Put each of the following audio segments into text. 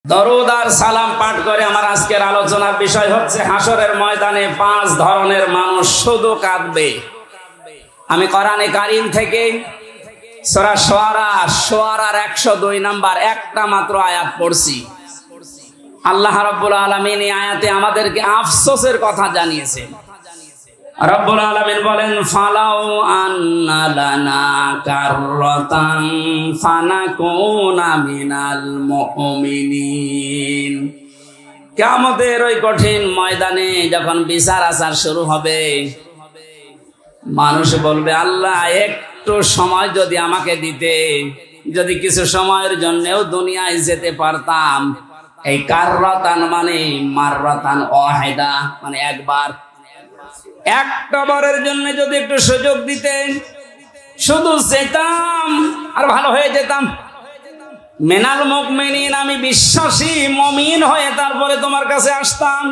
দরুদ আর সালাম পাঠ করে আমার আজকের আলোচনার বিষয় হচ্ছে হাসরের ময়দানে 5 ধরনের মানুষ শুধু কাঁদবে। আমি কোরআনে কারীম থেকে সূরা শুআরার 102 নম্বর একটা মাত্র আয়াত পড়ছি। আল্লাহ রাব্বুল আলামিন এই আয়াতে আমাদেরকে আফসোসের কথা জানিয়েছেন। রব্বুল আলামিন বলেন, ফালাউ আন্না লানা কাররাতান ফানাকুনা মিনাল মুমিনিন। কিয়ামতের ওই কঠিন ময়দানে যখন বিচার আচার শুরু হবে, মানুষ বলবে, আল্লাহ একটু সময় যদি আমাকে দিতে, যদি কিছু সময়ের জন্যও দুনিয়ায় যেতে পারতাম। এই কাররাতান মানে মাররাতান ওয়াহিদা, মানে একবার, একটা বারের জন্য যদি একটু সুযোগ দিতেন, শুধু যেতাম আর ভালো হয়ে যেতাম। মিনাল মুমিনিন, আমি বিশ্বাসী মুমিন হয়ে তারপরে তোমার কাছে আসতাম।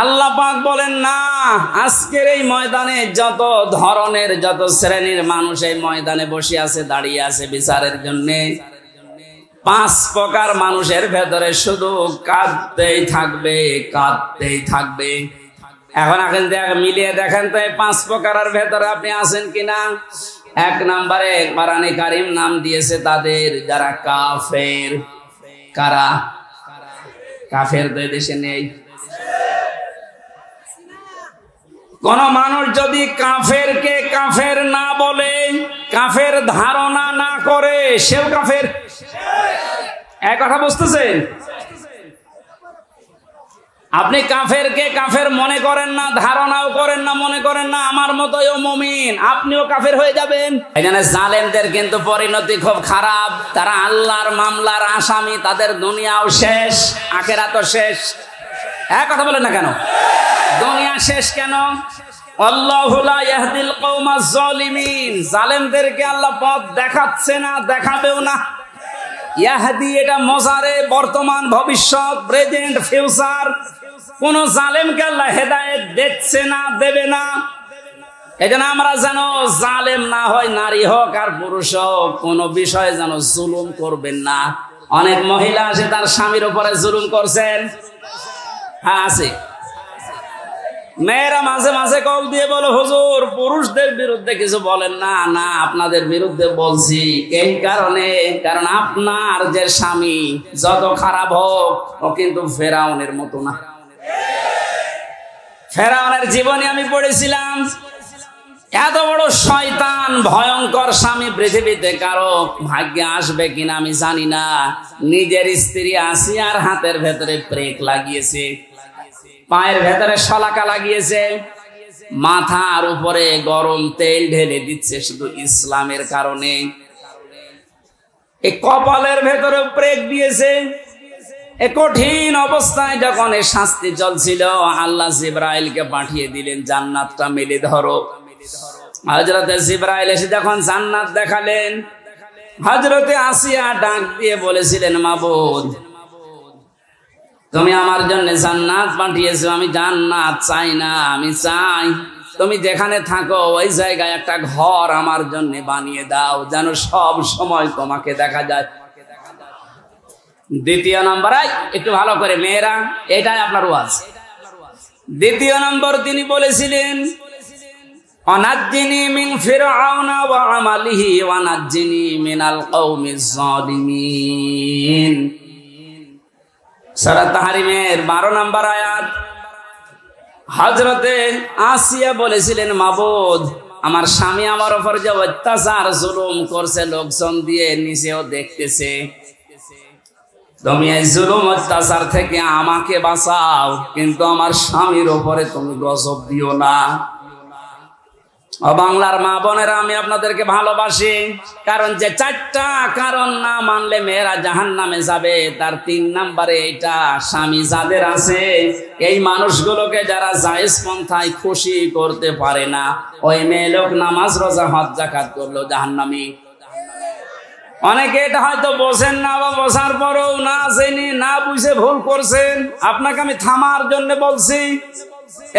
আল্লাহ পাক বলেন, না, আজকের এই ময়দানে যত ধরনের যত শ্রেণীর মানুষ এই ময়দানে বসে আছে, দাঁড়িয়ে আছে বিচারের জন্য, 5 প্রকার মানুষের ভেতরে শুধু কাঁদতেই থাকবে, কাঁদতেই থাকবে। এখন মিলিয়ে দেখেন তো এই 5 প্রকারের ভেতরে আপনি আছেন কিনা। 1 নম্বরে কোরআনে কারীম নাম দিয়েছে তাদের যারা কাফের। কারা কাফের? তো দেশে নেই। কোন মানুষ যদি কাফেরকে কাফের না বলে, কাফের ধারণা না করে, সেও কাফের। এক কথা বুঝতেছেন? আপনি কাফেরকে কাফের মনে করেন না, ধারণাও করেন না, মনে করেন না আমার মতোই মুমিন, আপনিও কাফের হয়ে যাবেন। এখানে জালেমদের কিন্তু পরিণতি খুব খারাপ। তারা আল্লাহর মামলার আসামি, তাদের দুনিয়াও শেষ, আখিরাতও শেষ। এক কথা বলেন না কেন? দুনিয়া শেষ কেন? আল্লাহু লা ইয়াহদিল কওমাজ জালিমিন। জালেমদেরকে আল্লাহ পথ দেখাচ্ছে না, দেখাবেও না। ইয়াহদি এটা মজারে, বর্তমান, ভবিষ্যৎ, প্রেজেন্ট, ফিউচার। কোন জালেমকে আল্লাহ হেদায়েত দিচ্ছে না, দেবে না। এজন্য আমরা যেন জালেম না হয়, নারী হোক আর পুরুষ হোক, কোন বিষয়ে যেন জুলুম করবেন না। অনেক মহিলা আছে তার স্বামীর উপরে জুলুম করছেন। হ্যাঁ, আছে। মেয়েরা মাঝে মাঝে কল দিয়ে বলো, হুজুর পুরুষদের বিরুদ্ধে কিছু বলেন না। না, আপনাদের বিরুদ্ধে বলছি এই কারণে, কারণ আপনার যে স্বামী যত খারাপ হোক, ও কিন্তু ফেরাউনের মতো না। ফেরাউনের জীবনে আমি পড়েছিলাম, এত বড় শয়তান, ভয়ঙ্কর স্বামী পৃথিবীতে কারো ভাগ্যে আসবে কিনা আমি জানি না। নিজের স্ত্রী আসিয়ার হাতের ভেতরে ব্রেক লাগিয়েছে, পায়ের ভেতরে শলাকা লাগিয়েছে, মাথার উপরে গরম তেল ঢেলে দিচ্ছে শুধু ইসলামের কারণে। এই কপালের ভেতরে ব্রেক দিয়েছে। এ কঠিন অবস্থায় যখন এই শাস্তি চলছিল, আল্লাহ জিবরাইলকে পাঠিয়ে দিলেন, জান্নাতটা মেলে ধরো। হযরতে জিবরাইল এসে যখন জান্নাত দেখালেন, হযরতে আসিয়া ডাক দিয়ে বলেছিলেন, মাবুদ তুমি আমার জন্য জান্নাত পাঠিয়েছো, আমি জান্নাত চাই না, আমি চাই তুমি যেখানে থাকো ওই জায়গায় একটা ঘর আমার জন্য বানিয়ে দাও, যেন সব সময় তোমাকে দেখা যায়। দ্বিতীয় নম্বর, একটু ভালো করে মেয়েরা, এটাই আপনার ওয়াজ। দ্বিতীয় নম্বর তিনি বলেছিলেন, অনাজ্জিনি মিন ফিরআউনা ওয়া আমালিহি ওয়া নাজ্জিনি মিনাল কওমিজ জালিমিন। সূরা তাহরিমের 12 নম্বর আয়াত। হযরতে আসিয়া বলেছিলেন, মাবুদ আমার স্বামী আমার উপর যে অত্যাচার জুলুম করছে, লোকজন দিয়ে নিচেও দেখতেছে, তুমি এই জুলুম অত্যাচার থেকে আমাকে বাঁচাও, কিন্তু আমার স্বামীর উপরে তুমি গজব দিও না। ও বাংলার মা বোনেরা, আমি আপনাদেরকে ভালোবাসি, কারণ যে 4টা কারণ না মানলে মেয়েরা জাহান্নামে যাবে, তার 3 নম্বরে এটা। স্বামী যাদের আছে, এই মানুষগুলোকে যারা জায়েজ পন্থায় খুশি করতে পারে না, ওই মেয়ে লোক নামাজ রোজা হজ যাকাত করলো জাহান্নামী। অনেকে এটা হয়তো বোঝেন না, বা বোঝার পরেও না জেনে না বুঝে ভুল করছেন। আপনাকে আমি থামার জন্য বলছি,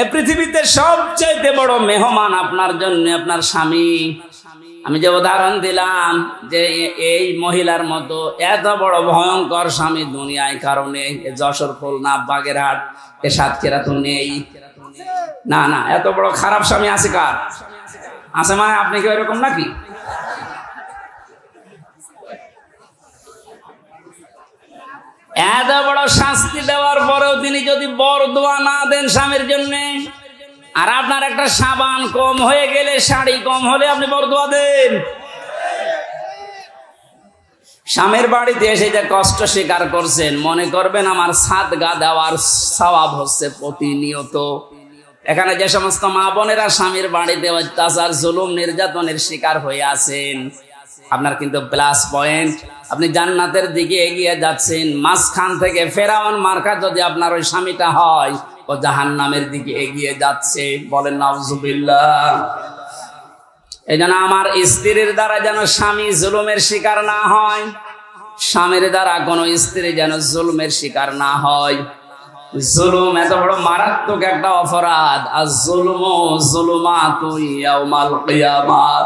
এ পৃথিবীতে সবচেয়ে বড় মেহমান আপনার জন্য আপনার স্বামী। আমি যে উদাহরণ দিলাম যে এই মহিলার মতো এত বড় ভয়ঙ্কর স্বামী দুনিয়ায় কারণে যশোর, খুলনা, বাগেরহাট, এ সাতক্ষীরা তো নেই। না না, এত বড় খারাপ স্বামী আছে কার? আছে মানে আপনি কি এরকম নাকি? এত বড় শাস্তি দেওয়ার পরেও তিনি যদি বরদোয়া না দেন স্বামীর জন্য, আর আপনার একটা সাবান কম হয়ে গেলে, শাড়ি কম হলে আপনি বরদোয়া দেন। স্বামীর বাড়িতে এসে যে কষ্ট স্বীকার করছেন, মনে করবেন আমার সাদগা দেওয়ার সওয়াব হচ্ছে প্রতিনিয়ত। এখানে যে সমস্ত মা বোনেরা স্বামীর বাড়িতে অত্যাচার, জুলুম, নির্যাতনের শিকার হয়ে আছেন, আপনার কিন্তু প্লাস পয়েন্ট, আপনি জান্নাতের দিকে এগিয়ে যাচ্ছেন। মাঝখান থেকে ফেরাউন মার্কা যদি আপনার ওই স্বামীটা হয়, ও জাহান্নামের দিকে এগিয়ে যাচ্ছে। বলেন নাউজুবিল্লাহ। এই জন্য আমার স্ত্রীর দ্বারা যেন স্বামী জুলুমের শিকার না হয়, স্বামীর দ্বারা কোন স্ত্রী যেন জুলুমের শিকার না হয়। জুলুম এত বড় মারাত্মক একটা অপরাধ। আর জুলুমু যুলুমাতুন ইয়াউমাল কিয়ামাহ,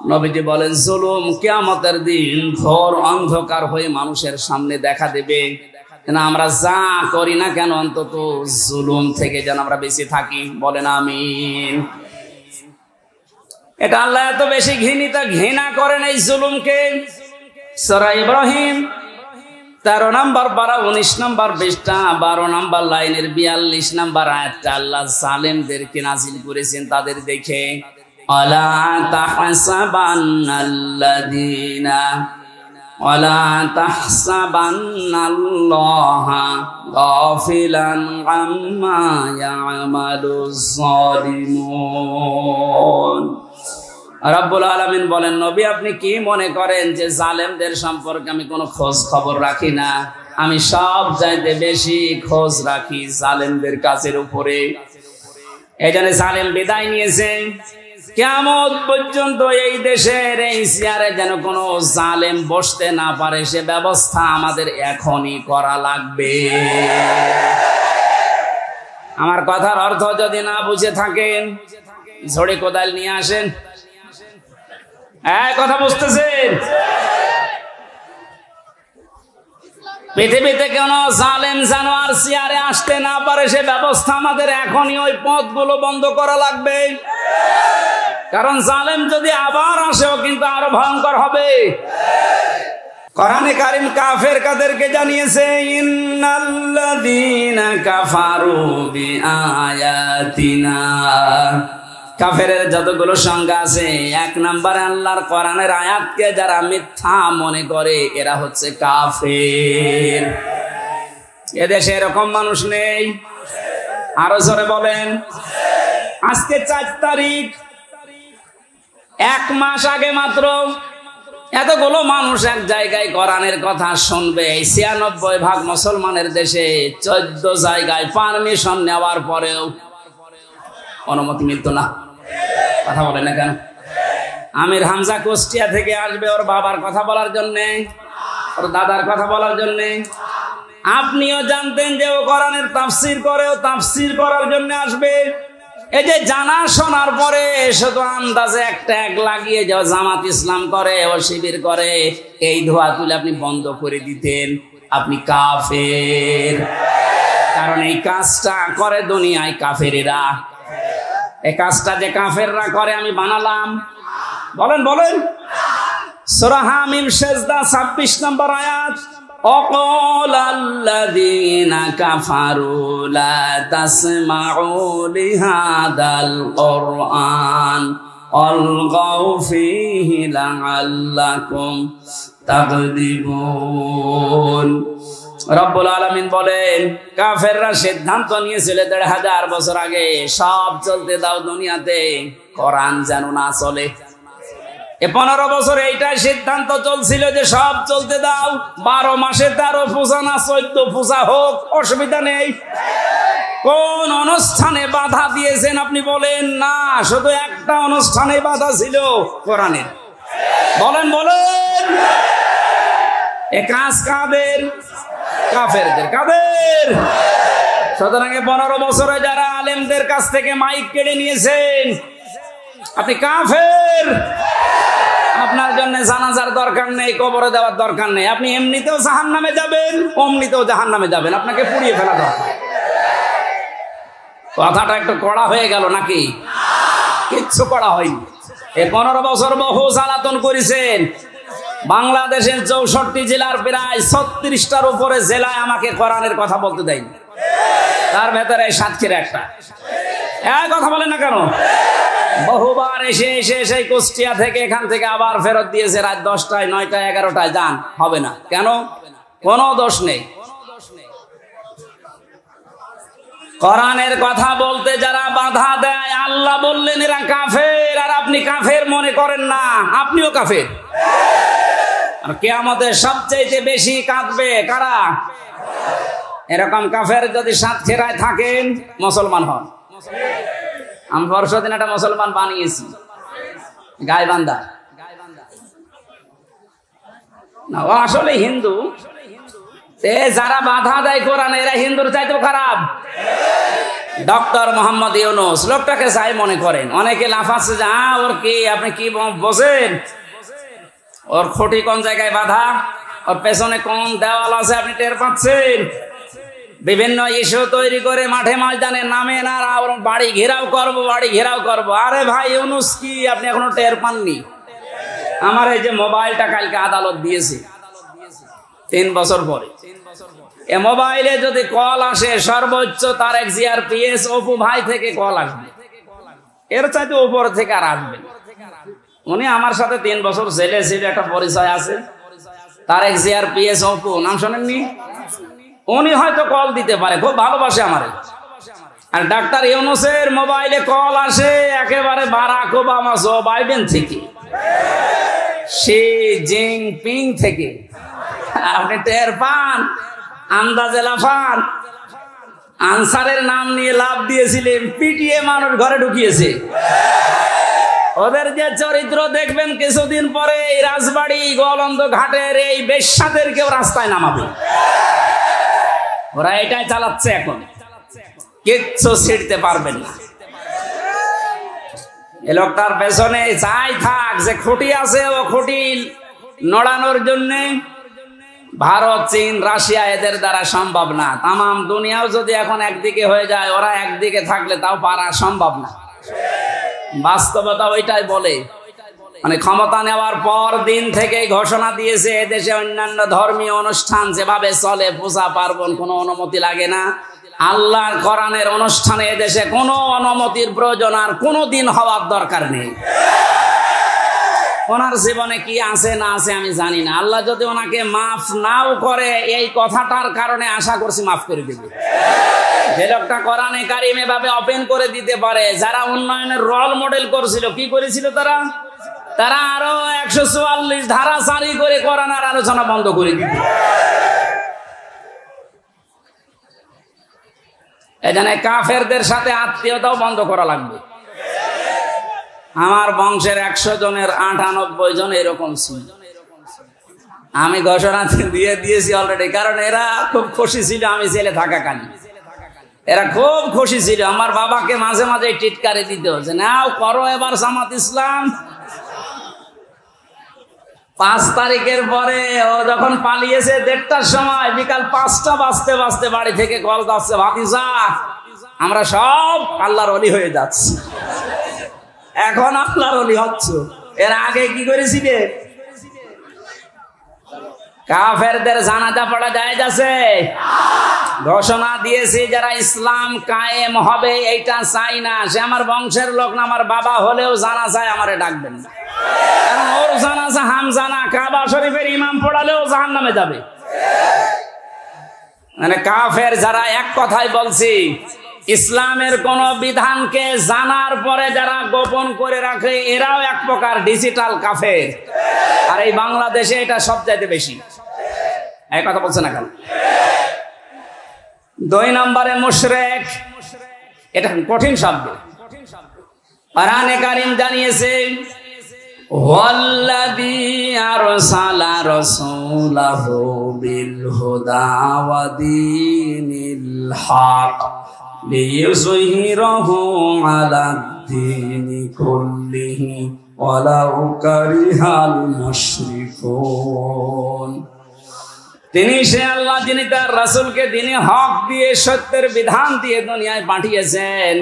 নবীজি বলেন জুলুম কিয়ামতের দিন ঘোর অন্ধকার হয়ে মানুষের সামনে দেখা দেবে। না আমরা যা করি না কেন, অন্তত জুলুম থেকে যেন আমরা বেঁচে থাকি। বলেন আমিন। এটা আল্লাহ এত বেশি ঘৃণা করেন এই জুলুমকে। সূরা ইব্রাহিম 13 নম্বর পারা 19 নম্বর পৃষ্ঠা 12 নম্বর লাইনের 42 নম্বর আয়াতটা আল্লাহ জালেমদেরকে নাযিল করেছেন তাদের দেখে। আলা তাহসাবান্নাল্লাযীনা ওয়ালা তাহসাবান্নাল্লাহা গাফিলান আম্মা ইয়ামালুজ জালিমুন। রব্বুল আলামিন বলেন, নবী আপনি কি মনে করেন যে জালেমদের সম্পর্কে আমি কোনো খোঁজ খবর রাখি না? আমি সব চাইতে বেশি খোঁজ রাখি জালেমদের কাজের উপরে। এই জন্য জালেম বিদায় নিয়েছে। কিয়ামত পর্যন্ত এই দেশের এই চেয়ারে যেন কোনো জালেম বসতে না পারে, সে ব্যবস্থা আমাদের এখনই করা লাগবে। আমার কথার অর্থ যদি না বুঝে থাকেন, ঝড়ে কোদাল নিয়ে আসেন। কথা বুঝতেছেন? পৃথিবীতে কোন জালেম জানোয়ার চেয়ারে আসতে না পারে, সে ব্যবস্থা আমাদের এখনই ওই পথগুলো বন্ধ করা লাগবে। কারণ জালেম যদি আবার আসেও কিন্তু আরো ভয়ঙ্কর হবে। কোরআনে কারীম কাফের কাদেরকে জানিয়েছে, ইন্নাল্লাযীনা কাফারু বিআয়াতিনা। কাফেরের যতগুলো সংজ্ঞা আছে, 1 নম্বরে আল্লাহর কোরআনের আয়াতকে যারা মিথ্যা মনে করে এরা হচ্ছে কাফের। এদেশে এরকম মানুষ নেই? আরো জোরে বলেন। আজকে 4 তারিখ, 1 মাস আগে মাত্র এতগুলো মানুষ এক জায়গায় কোরআনের কথা শুনবে। 96% মুসলমানের দেশে 14 জায়গায় পারমিশন নেওয়ার পরেও অনুমতি মিলত না। কথা বলে না কেন? আমির হামজা কুষ্টিয়া থেকে আসবে ওর বাবার কথা বলার জন্যে, ওর দাদার কথা বলার জন্যে। আপনিও জানতেন যে ও কোরআনের তাফসীর করে, ও তাফসীর করার জন্য আসবে। এই যে জানা শোনার পরে শুধু আন্দাজে একটা এক লাগিয়ে যাও জামাত ইসলাম করে, ও শিবির করে, এই ধোয়া তুলে আপনি বন্ধ করে দিতেন, আপনি কাফের। কারণ এই কাজটা করে দুনিয়ায় কাফেরেরা। এই কাজটা যে কাফেররা করে আমি বানালাম। বলেন বলেন। সূরা হামিম সেজদা 26 নম্বর আয়াত, অকালাল্লাযীনা কাফারু লা তাসমাউ লিহাদাল কুরআন আলগাউ ফীহি লাআল্লাকুম তাগলিবুন। রব্বুল আলামিন বলেন, কাফেররা সিদ্ধান্ত নিয়েছিল 1500 বছর আগে, সব চলতে দাও দুনিয়াতে, কোরআন যেন না চলে। 15 বছর এইটাই সিদ্ধান্ত চলছিল যে সব চলতে দাও, 12 মাসে 13 পূজা না 14 পূজা হোক, অসুবিধা নেই। কোন অনুষ্ঠানে বাধা দিয়েছেন আপনি বলেন? না, শুধু একটা অনুষ্ঠানে বাধা ছিল, কোরআনের। বলেন বলেন। এ কাজ কাদের? কাফেরদের। কাদের? সুতরাং 15 বছরে যারা আলেমদের কাছ থেকে মাইক কেড়ে নিয়েছেন, আপনি কাফের। আপনার জন্য জানাজার দরকার নেই, কবরে দেওয়ার দরকার নেই। আপনি এমনিতেও জাহান্নামে যাবেন, অমনিতেও জাহান্নামে যাবেন, আপনাকে পুড়িয়ে ফেলা দরকার। কথাটা একটু কড়া হয়ে গেল নাকি? কিচ্ছু কড়া হয়নি। 15 বছর বহু জ্বালাতন করেছেন। বাংলাদেশের 64 জেলার প্রায় 36টার উপরে জেলায় আমাকে কোরআনের কথা বলতে দেয়নি। তার ভেতরে সাতক্ষীরা একটা। কথা বলেন না কেন? বহুবার এসে এসে সেই কুষ্টিয়া থেকে এখান থেকে আবার ফেরত দিয়েছে রাত 10টায়, 9টায়, 11টায়। যান, হবে না। কেন? কোনো দোষ নেই। কোরআনের কথা বলতে যারা বাধা দেয়, আল্লাহ বললেন এরা কাফের, আর আপনি কাফের মনে করেন না, আপনিও কাফের। আর কিয়ামতে সবচেয়ে বেশি কাঁদবে কারা? এরকম কাফের যদি সাতক্ষীরায় থাকেন, মুসলমান হন। আমি পরশুদিন একটা মুসলমান বানিয়েছি, গাইবান্ধা। না, ও আসলে হিন্দু। যারা বাধা দেয় কোরআনে, এরা হিন্দুর চাইতেও খারাপ। ডক্টর মোহাম্মদ ইউনূস লোকটাকে যাই মনে করেন। অনেকে লাফাচ্ছে যে ওর কি, আপনি কি বোঝেন? ওর খুঁটি কোন জায়গায় বাধা, ওর পেছনে কোন দেওয়াল আছে আপনি টের পাচ্ছেন? বিভিন্ন ইস্যু তৈরি করে মাঠে ময়দানে নামেন আর বাড়ি ঘেরাও করবো, বাড়ি ঘেরাও করবো। আরে ভাই, ইউনূস কি আপনি এখনো টের পাননি? আমার এই যে মোবাইলটা কালকে আদালত দিয়েছে 3 বছর পরে। এ মোবাইলে যদি কল আসে, সর্বোচ্চ তার জিআরপিএস অপু ভাই থেকে কল আসবে, এর চাইতে উপর থেকে আর আসবে। উনি আমার সাথে 3 বছর জেলে ছিল, একটা পরিচয় আছে। তার জিআরপিএস অপু, নাম শোনেননি? উনি হয়তো কল দিতে পারে, খুব ভালোবাসে আমারে। আর ডাক্তার ইউনূসের মোবাইলে কল আসে একেবারে বারাক ওবামা জো বাইডেন থেকে, শি জিনপিং থেকে। আপনি টের পান, আন্দাজে লাফান। আনসারের নাম নিয়ে লাভ দিয়েছিলেন, পিটিয়ে মানুষ ঘরে ঢুকিয়েছে। ওদের যে চরিত্র দেখবেন কিছুদিন পরে এই রাজবাড়ি গোয়ালন্দ ঘাটের এই বেশ্যাদের কেউ রাস্তায় নামাবে। ওরা এটাই চালাচ্ছে এখন, কিচ্ছু ছিড়তে পারবেন না। এ লোকটার পেছনে যাই থাক, যে খুঁটি আছে ও খুঁটি নড়ানোর জন্য ভারত, চীন, রাশিয়া, এদের দ্বারা সম্ভব না। তামাম দুনিয়াও যদি এখন একদিকে হয়ে যায়, ওরা একদিকে থাকলে তাও পারা সম্ভব না। বাস্তবতা ওইটাই বলে। মানে ক্ষমতা নেওয়ার পর দিন থেকেই ঘোষণা দিয়েছে এদেশে অন্যান্য ধর্মীয় অনুষ্ঠান যেভাবে চলে, পূজা পার্বণ, কোনো অনুমতি লাগে না। আল্লাহর কোরআনের অনুষ্ঠানে এদেশে কোনো অনুমতির প্রয়োজন আর কোনো দিন হওয়ার দরকার নেই। ওনার জীবনে কি আছে না আছে আমি জানি না। আল্লাহ যদি ওনাকে মাফ নাও করে, এই কথাটার কারণে আশা করছি মাফ করে দেবে। যে লোকটা কোরআনে কারিম এভাবে ওপেন করে দিতে পারে, যারা উন্নয়নের রোল মডেল করছিল, কি করেছিল তারা আরো 144 ধারা জারি করে কোরআনের আলোচনা বন্ধ করে দিত। এখানে কাফেরদের সাথে আত্মীয়তাও বন্ধ করা লাগবে। আমার বংশের 100 জনের 98 জন এরকম ছিল। আমি ঘোষণা দিয়ে দিয়েছি অলরেডি, কারণ এরা খুব খুশি ছিল আমি জেলে থাকাকালীন। এরা খুব খুশি ছিল। আমার বাবাকে মাঝে মাঝে টিটকারি দিতে হচ্ছে, নাও করো এবার জামাত ইসলাম। 5 তারিখের পরে ও যখন পালিয়েছে 1:30টার সময়, বিকাল 5টা বাজতে বাজতে বাড়ি থেকে কল যাচ্ছে, ভাতিজা আমরা সব আল্লাহর ওলি হয়ে যাচ্ছি। এখন আল্লাহর ওলি হচ্ছ, এর আগে কি করেছিলে? কাফেরদের জানাজা পড়া জায়েজ আছে? ঘোষণা দিয়েছি যারা ইসলাম কায়েম হবে এইটা চাই না, সে আমার বংশের লোক না, আমার বাবা হলেও জানাজায় আমারে ডাকবেন না। কারণ ওর জানাজা হামজানা, কাবা শরীফের ইমাম পড়ালেও জাহান্নামে যাবে। মানে কাফের যারা, এক কথাই বলছি, ইসলামের কোন বিধানকে জানার পরে যারা গোপন করে রাখে, এরাও এক প্রকার ডিজিটাল কাফের। আর এই বাংলাদেশে এটা সবচাইতে বেশি। এই কথা বলছে না কেন? 2 নম্বরে মুশরিক, এটা কঠিন শব্দ। কোরআনে কারীম জানিয়েছে, ওয়াল্লাযী আরসালা রাসূলাহু বিল হুদা ওয়া দীনিল হক লিইয়ুযহিরাহু আলাদ দীনি কুল্লিহি ওয়ালাউ কারিহাল মুশরিকুন। তিনি সে আল্লাহ যিনি তার রাসূলকে দিনে হক দিয়ে সত্যের বিধান দিয়ে দুনিয়ায় পাঠিয়েছেন।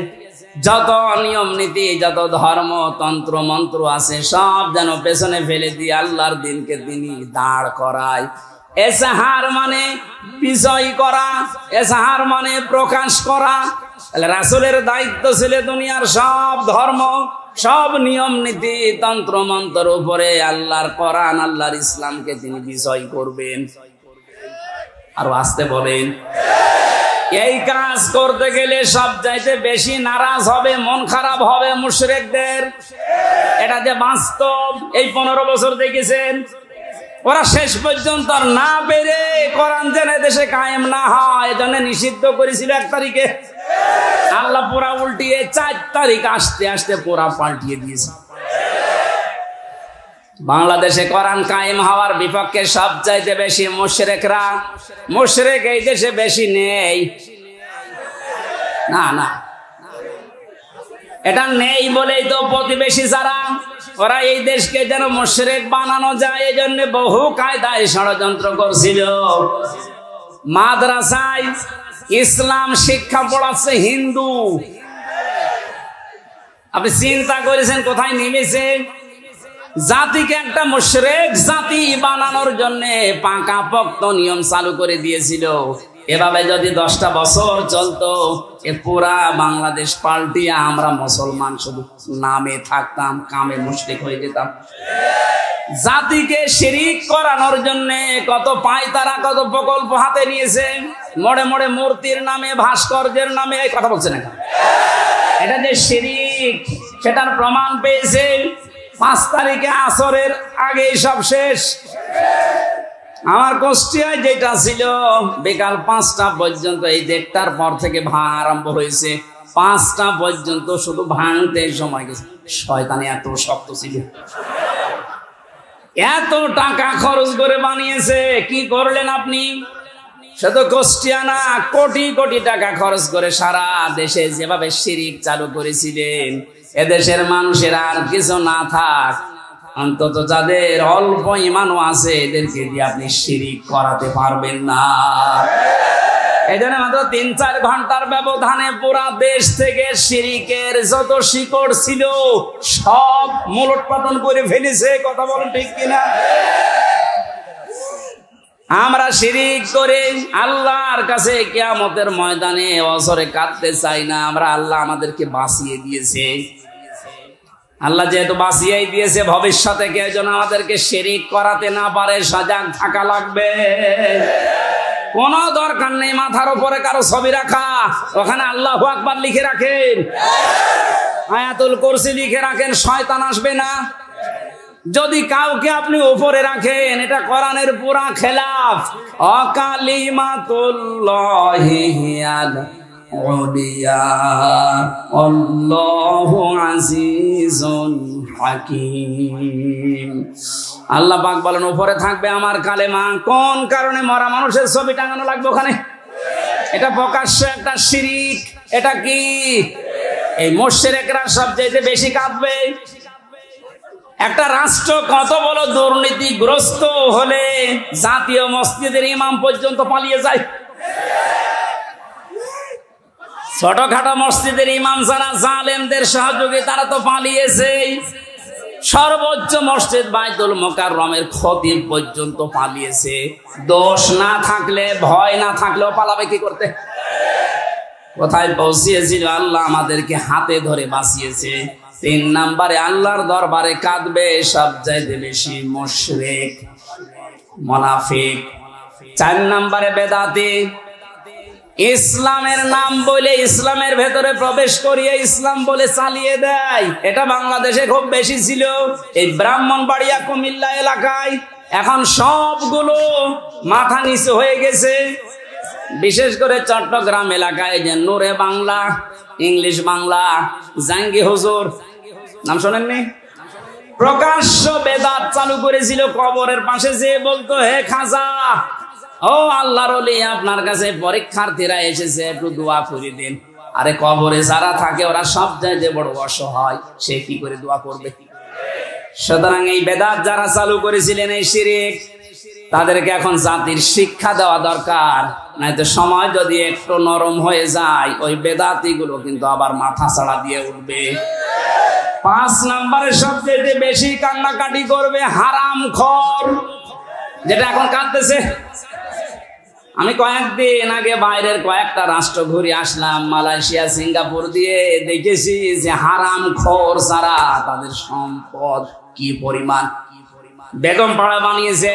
যত নিয়ম নীতি, যত ধর্ম তন্ত্র মন্ত্র আছে সব যেন পেছনে ফেলে দিয়ে আল্লাহর দিনকে তিনি দাঁড় করায়। এসাহার মানে বিজয় করা, এসাহার মানে প্রকাশ করা। রাসূলের দায়িত্ব ছিল দুনিয়ার সব ধর্ম, সব নিয়ম নীতি তন্ত্র মন্ত্রের উপরে আল্লাহর কোরআন, আল্লাহর ইসলামকে তিনি বিজয় করবেন। আর আসতে বলেন, এই কাজ করতে গেলে সব চাইতে বেশি নারাজ হবে, মন খারাপ হবে মুশরিকদের। এটা যে বাস্তব, এই 15 বছর দেখেছেন। ওরা শেষ পর্যন্ত না পেরে কোরআন যেন দেশে কায়েম না হয় এজন্য নিষিদ্ধ করেছিল 1 তারিখে। আল্লাহ পুরা উল্টিয়ে 4 তারিখ আসতে আসতে পুরা পাল্টিয়ে দিয়েছে। বাংলাদেশে কোরআন কায়েম হওয়ার বিপক্ষে সব চাইতে বেশি মুশরিকরা। মুশরিক এই দেশে বেশি নেই, না না, এটা নেই বলেই তো প্রতিবেশী যারা, ওরা এই দেশকে যেন মুশরিক বানানো যায় এই জন্য বহু কায়দায় ষড়যন্ত্র করছিল। মাদ্রাসায় ইসলাম শিক্ষা পড়াচ্ছে হিন্দু। আপনি চিন্তা করেছেন কোথায় নেমেছে? জাতিকে একটা মুশরিক জাতি বানানোর জন্য পাকাপোক্ত নিয়ম চালু করে দিয়েছিল। এভাবে যদি 10টা বছর চলতো, এ পুরা বাংলাদেশ পাল্টিয়ে আমরা মুসলমান শুধু নামে থাকতাম, কামে মুশরিক হয়ে যেতাম। জাতিকে শিরিক করানোর জন্য কত পায়তারা, কত প্রকল্প হাতে নিয়েছে। মোড়ে মোড়ে মূর্তির নামে, ভাস্কর্যের নামে, এই কথা বলছে না, এটা যে শিরিক সেটার প্রমাণ পেয়েছে। 5 তারিখে আসরের আগেই সব শেষ। আমার কুষ্টিয়ায় যেটা ছিল বিকাল 5টা পর্যন্ত, এই 1টার পর থেকে ভাঙা আরম্ভ হয়েছে। 5টা পর্যন্ত শুধু ভাঙতে সময় গেছে। শয়তানি এত শক্ত ছিল, এত টাকা খরচ করে বানিয়েছে। কি করলেন আপনি? শুধু কুষ্টিয়া না, কোটি কোটি টাকা খরচ করে সারা দেশে যেভাবে শিরিক চালু করেছিলেন, এদেশের মানুষের আর কিছু না থাক, অন্তত যাদের অল্প ঈমানও আছে এদেরকে দিয়ে আপনি শিরিক করাতে পারবেন না। এই জন্য মাত্র 3-4 ঘন্টার ব্যবধানে পুরা দেশ থেকে শিরিকের যত শিকড় ছিল সব মূলোৎপাটন করে ফেলেছে। কথা বলেন ঠিক কিনা? আমরা শিরিক করে আল্লাহর কাছে কিয়ামতের ময়দানে অজরে কাঁদতে চাই না। আমরা আল্লাহ আমাদেরকে বাঁচিয়ে দিয়েছে। আল্লাহ যেহেতু বাঁচিয়ে দিয়েছে, ভবিষ্যতে কেউ যেন আমাদেরকে শিরিক করাতে না পারে সজাগ থাকা লাগবে। কোন দরকার নেই মাথার উপরে কারো ছবি রাখা, ওখানে আল্লাহু আকবার লিখে রাখেন, আয়াতুল কুরসি লিখে রাখেন, শয়তান আসবে না। যদি কাউকে আপনি উপরে রাখেন, এটা কোরআনের পুরা খেলাফ। অকালিমাতুল্লাহি হিয়াল উলিয়া আল্লাহু আজিজুন হাকীম। আল্লাহ পাক বলেন উপরে থাকবে আমার কালেমা। কোন কারণে মরা মানুষের ছবি টাঙানো লাগবে ওখানে? এটা প্রকাশ্য একটা শিরিক। এটা কি? এই মুশরিকরা সবচেয়ে বেশি কাঁদবে। একটা রাষ্ট্র কত বড় দুর্নীতিগ্রস্ত হলে জাতীয় মসজিদের ইমাম পর্যন্ত পালিয়ে যায়। ছোটখাটো মসজিদের ইমাম যারা জালেমদের সহযোগী তারা তো পালিয়েছে। সর্বোচ্চ মসজিদ বাইতুল মুকাররমের খতিব পর্যন্ত পালিয়েছে। দোষ না থাকলে, ভয় না থাকলেও পালাবে কি করতে? কোথায় পৌঁছিয়েছিল? আল্লাহ আমাদেরকে হাতে ধরে বাঁচিয়েছে। 3 নম্বরে আল্লাহর দরবারে কাঁদবে সবচাইতে বেশি মুশরিক, মুনাফিক। 4 নম্বরে বেদাতি। ইসলামের নাম বলে ইসলামের ভেতরে প্রবেশ করিয়ে ইসলাম বলে চালিয়ে দেয়। এটা বাংলাদেশে খুব বেশি ছিল। এই ব্রাহ্মণবাড়িয়া, কুমিল্লা এলাকায় এখন সবগুলো মাথা নিচু হয়ে গেছে। বিশেষ করে চট্টগ্রাম এলাকায় যে নূরে বাংলা, ইংলিশ বাংলা, জাঙ্গি হুজুর নাম শোনেননি? প্রকাশ্য বেদাত চালু করেছিল। কবরের পাশে যে বলতো, হে খাজা, ও আল্লাহর ওলি, আপনার কাছে পরীক্ষার্থীরা এসেছে, একটু দোয়া করে দিন। আরে কবরে যারা থাকে ওরা সব চাইতে বড় অসহায়, সে কি করে দোয়া করবে? সুতরাং এই বেদাত যারা চালু করেছিলেন, এই শিরক, তাদেরকে এখন জাতির শিক্ষা দেওয়া দরকার। নয়তো সময় যদি একটু নরম হয়ে যায়, ওই বেদাতি গুলো কিন্তু আবার মাথা ছাড়া দিয়ে উঠবে। 5 নম্বরে সবচেয়ে বেশি কান্নাকাটি করবে হারামখোর, যেটা এখন কাঁদতেছে। আমি কয়েকদিন আগে বাইরের কয়েকটা রাষ্ট্র ঘুরে আসলাম, মালয়েশিয়া, সিঙ্গাপুর দিয়ে, দেখেছি যে হারামখোর ছাড়া তাদের সম্পদ কি পরিমাণ। বেগম পাড়া বানিয়েছে,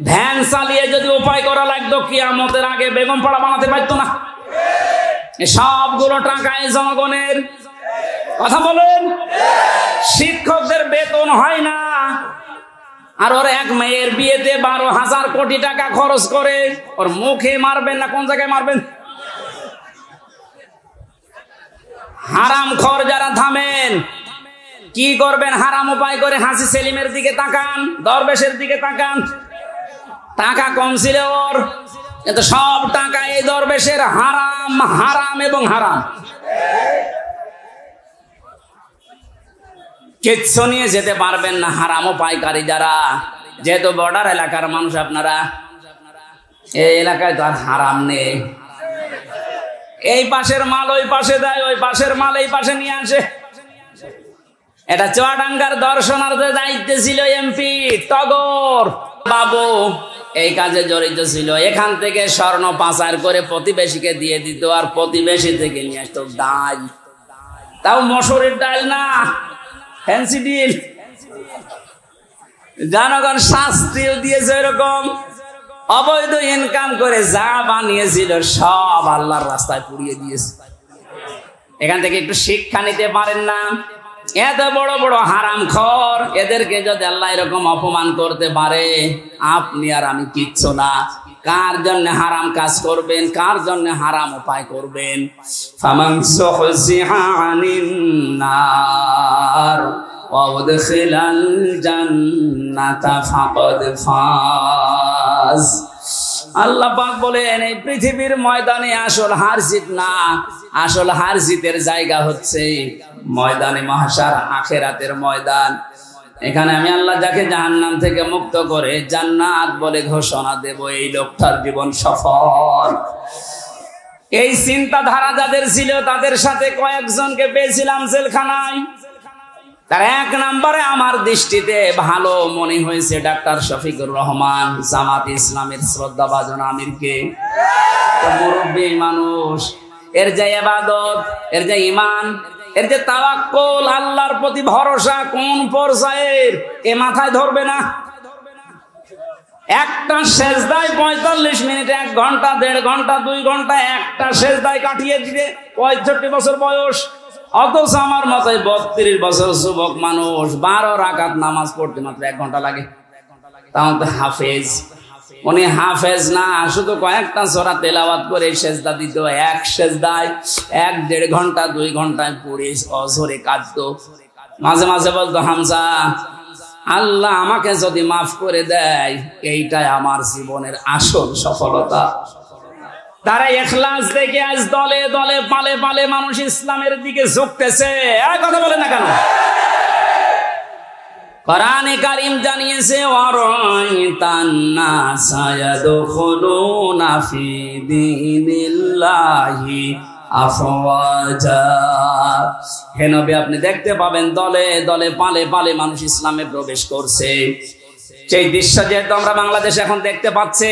ভ্যান চালিয়ে যদি উপায় করা লাগতো কিয়ামতের আগে বেগম পাড়া বানাতে পারতো না। সবগুলো টাকায় জনগণের। কথা বলেন, শিক্ষকদের বেতন হয় না, আর ওর এক মেয়ের বিয়েতে 12,000 কোটি টাকা খরচ করে। ওর মুখে মারবেন না কোন জায়গায় মারবেন? হারামখোর যারা, থামেন। কি করবেন? হারাম উপায় করে হাসি সেলিমের দিকে তাকান, দরবেশের দিকে তাকান। টাকা কম ছিল ওর, কিন্তু সব টাকা এই দরবেশের। হারাম, হারাম এবং হারাম। কিচ্ছু নিয়ে যেতে পারবেন না হারাম উপায়কারী যারা। যেহেতু বর্ডার এলাকার মানুষ আপনারা, এই এলাকায় তো আর হারাম নেই। এই পাশের মাল ওই পাশে দেয়, ওই পাশের মাল এই পাশে নিয়ে আসে। এটা চুয়াডাঙ্গার দর্শনার্থীদের দায়িত্বে ছিল এমপি টগর বাবু, এই কাজে জড়িত ছিল। এখান থেকে স্বর্ণ পাচার করে প্রতিবেশীকে দিয়ে দিত, আর প্রতিবেশী থেকে নিয়ে আসতো ডাল। তাও মসুরের ডাল না, ফ্যান্সি ডিল। জনগণ শাস্তিও দিয়েছে এরকম। অবৈধ ইনকাম করে যা বানিয়েছিল সব আল্লাহর রাস্তায় পুড়িয়ে দিয়েছে। এখান থেকে একটু শিক্ষা নিতে পারেন না? এত বড় বড় হারামখোর, এদেরকে যদি আল্লাহ এরকম অপমান করতে পারে, আপনি আর আমি কিচ্ছু না। কার জন্য হারাম কাজ করবেন, কার জন্য হারাম উপায় করবেন? ফামান সুহজিহা আনিন নার ওয়া উদখিলাল জান্নাতা ফাকাদ ফাজ। আল্লাহ পাক বলেন, এই পৃথিবীর ময়দানে আসল হার জিত না, আসল হার জিতের জায়গা হচ্ছে ময়দানে মাহশার, আখিরাতের ময়দান। এখানে আমি আল্লাহ যাকে জাহান্নাম থেকে মুক্ত করে জান্নাত বলে ঘোষণা দেব, এই লোকটার জীবন সফল। এই চিন্তাধারা যাদের ছিল, তাদের সাথে কয়েকজনকে পেয়েছিলাম জেলখানায়। তার 1 নম্বরে আমার দৃষ্টিতে ভালো মনে হয়েছে ডাক্তার শফিকুর রহমান, জামাত ইসলামের শ্রদ্ধাভাজন আমিরকে। মুরব্বী মানুষ, এর যে ইবাদত, এর যে ঈমান, এর যে তাওয়াক্কুল, আল্লাহর প্রতি ভরসা কোন পর্যায়ের, এ মাথায় ধরবে না। একটা সেজদায় 45 মিনিট, 1 ঘন্টা, 1.5 ঘন্টা, 2 ঘন্টা একটা সেজদায় কাটিয়ে দিবে। 65 বছর বয়স, অথচ আমার মতো 32 বছর যুবক মানুষ 12 রাকাত নামাজ পড়তে মাত্র 1 ঘন্টা লাগে। তাও তো হাফেজ। উনি হাফেজ না, শুধু কয়েকটা সূরা তেলাওয়াত করে সেজদা দিত। এক সেজদায় 1-1.5 ঘন্টা, 2 ঘন্টায় পড়ে অঝরে কাঁদতো। মাঝে মাঝে বলতো, হামজা, আল্লাহ আমাকে যদি মাফ করে দেয়, এইটাই আমার জীবনের আসল সফলতা। তারা ইখলাস দেখে আজ দলে দলে, পালে পালে মানুষ ইসলামের দিকে ঝুঁকতেছে। কথা বলে না কেন? কোরআনে কারীম জানিয়েছে, ওয়ারাইতান নাসা ইয়াদখুলুনা ফি দীনিল্লাহি আফওয়াজা। হে নবী, আপনি দেখতে পাবেন দলে দলে, পালে পালে মানুষ ইসলামে প্রবেশ করছে। সেই দৃশ্য যেহেতু আমরা বাংলাদেশে এখন দেখতে পাচ্ছি।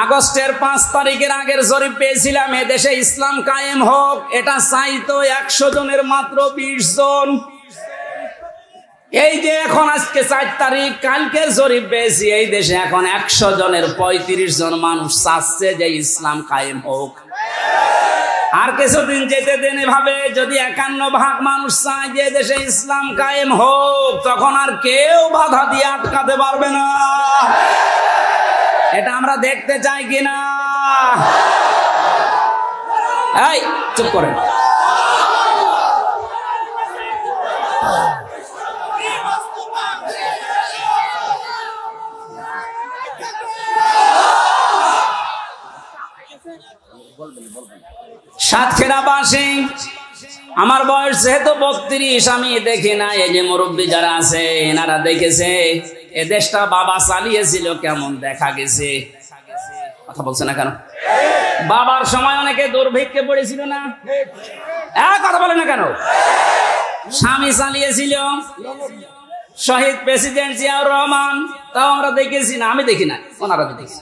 আগস্টের 5 তারিখের আগের জরিপ পেয়েছিলাম, এদেশে ইসলাম কায়েম হোক, এটা চাইতো 100 জনের মাত্র 20 জন। এই যে এখন আজকে 4 তারিখ, কালকে জরিপ পেয়েছি, এই দেশে এখন 100 জনের 35 জন মানুষ চাচ্ছে যে ইসলাম কায়েম হোক। আর কিছুদিন যেতে দেন এভাবে, যদি 51% মানুষ চায় যে দেশে ইসলাম কায়েম হোক, তখন আর কেউ বাধা দিয়ে আটকাতে পারবে না। এটা আমরা দেখতে চাই কিনা? এই চুপ করেন। সাতক্ষীরাবাসী, আমার বয়স যেহেতু 32, আমি দেখি না। এই যে মুরব্বী যারা আছে এনারা দেখেছে এ দেশটা বাবা চালিয়েছিল, কেমন দেখা গেছে। কথা বলছে না কেন? বাবার সময় অনেকে দুর্ভিক্ষে পড়েছিল না? কথা বলে না কেন? স্বামী চালিয়েছিল, শহীদ প্রেসিডেন্ট জিয়াউর রহমান, তাও আমরা দেখেছি না? আমি দেখি না, ওনারা দেখেছি।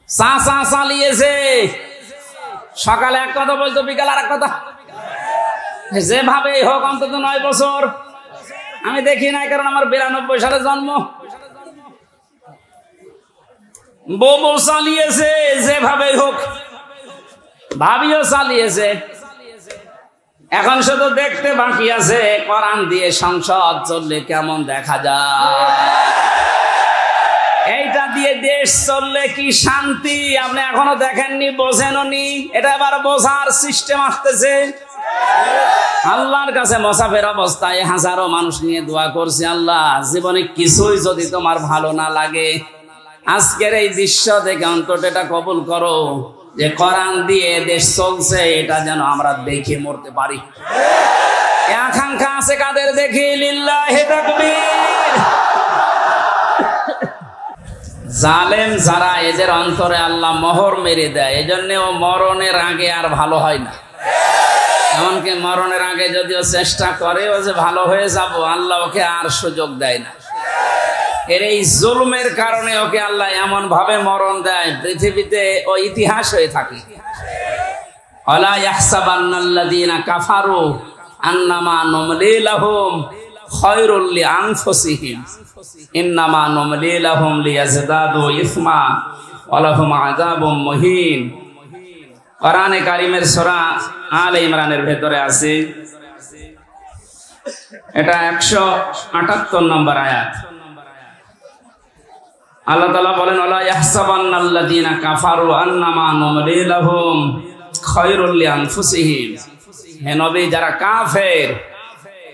চাচা চালিয়েছে, সকালে এক কথা বলতো, বিকাল আর এক কথা। যেভাবে হোক অন্তত 9 বছর আমি দেখি নাই, কারণ আমার 92 সালে জন্ম। বউ চালিয়েছে, যেভাবে হোক। ভাবিও চালিয়েছে। এখন শুধু দেখতে বাকি আছে কোরআন দিয়ে সংসদ চললে কেমন দেখা যায়। এইটা দিয়ে দেশ চললে কি শান্তি আপনি এখনো দেখেননি, বোঝেনও নি। এটা এবার বোঝার সিস্টেম আসতেছে। আল্লাহর কাছে মুসাফির অবস্থায় হাজারো মানুষ নিয়ে দোয়া করছে, আল্লাহ জীবনে কিছুই যদি তোমার ভালো না লাগে, আজকের এই দৃশ্য দেখে অন্তত এটা কবুল করো যে কোরআন দিয়ে দেশ চলছে, এটা যেন আমরা দেখে মরতে পারি। আকাঙ্ক্ষা আছে কাদের? দেখি লিল্লাহি তাকবীর। জালেম যারা, এদের অন্তরে আল্লাহ মোহর মেরে দেয়, এজন্য ও মরণের আগে আর ভালো হয় না। এমনকি মরণের আগে যদিও চেষ্টা করে ও যে ভালো হয়ে যাব, আল্লাহ ওকে আর সুযোগ দেয় না। এর এই জুলুমের কারণে ওকে আল্লাহ এমন ভাবে মরণ দেয়, পৃথিবীতে ও ইতিহাস হয়ে থাকে। আলা ইয়াহসাবান্নাল্লাযীনা কাফারু আন্নামা নুমলি লাহুম খায়রুল লিআনফুসিহিম ইন্নামা নুমলি লাহুম লিয়াজদাদু ইসমা ওয়া লাহুম আযাবুম মুহিন। কোরআনে কারীমের সূরা আলে ইমরানের ভেতরে আছে, এটা 178 নম্বর আয়াত। আল্লাহ তাআলা বলেন, আলা ইয়াহসাবান্নাল্লাযীনা কাফারু আন্নামা নুমলি লাহুম খায়রুল লিআনফুসিহিম। হে নবী, যারা কাফের,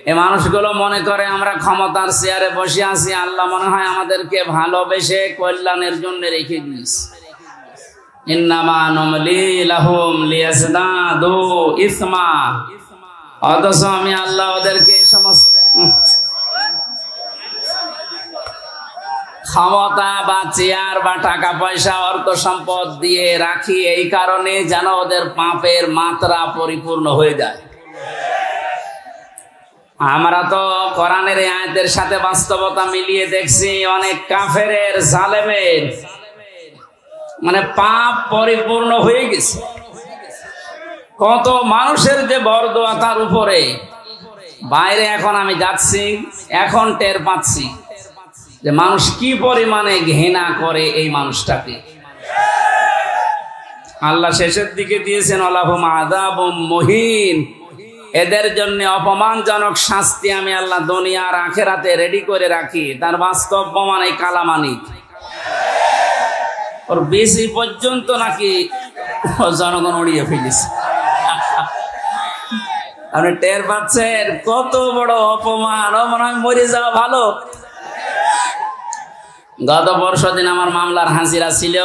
এই মানুষগুলো মনে করে আমরা ক্ষমতার চেয়ারে বসে আছি, আল্লাহ মনে হয় আমাদেরকে ভালোবেসে কল্যাণের জন্য রেখে দিয়েছে। ইন্নামা নুমলি লাহুম লিয়াজদাদু ইসমা। অথচ আমি আল্লাহ ওদেরকে সমস্ত ক্ষমতা বা চেয়ার বা টাকা পয়সা অর্থ সম্পদ দিয়ে রাখি এই কারণে যেন ওদের পাপের মাত্রা পরিপূর্ণ হয়ে যায়। আমরা তো কোরআনের আয়াতের সাথে বাস্তবতা মিলিয়ে দেখছি, অনেক কাফেরের, জালেমের মানে পাপ পরিপূর্ণ হয়ে গেছে। কত মানুষের যে বরদোয়া তার উপরে। বাইরে এখন আমি যাচ্ছি, এখন টের পাচ্ছি যে মানুষ কি পরিমাণে ঘৃণা করে এই মানুষটাকে। আল্লাহ শেষের দিকে দিয়েছেন ওয়ালাহুম আযাবুম মুহিন। এদের জন্য অপমানজনক শাস্তি আমি আল্লাহ দুনিয়া আর আখিরাতে রেডি করে রাখি। তার বাস্তব প্রমাণ এই কালামানিক। ওর বেশি পর্যন্ত নাকি জনগণ উড়িয়ে ফেলেছে। আপনি টের পাচ্ছেন কত বড় অপমান। ও মনে হয় মরে যাওয়া ভালো। গত বর্ষদিন আমার মামলার হাজিরা ছিল।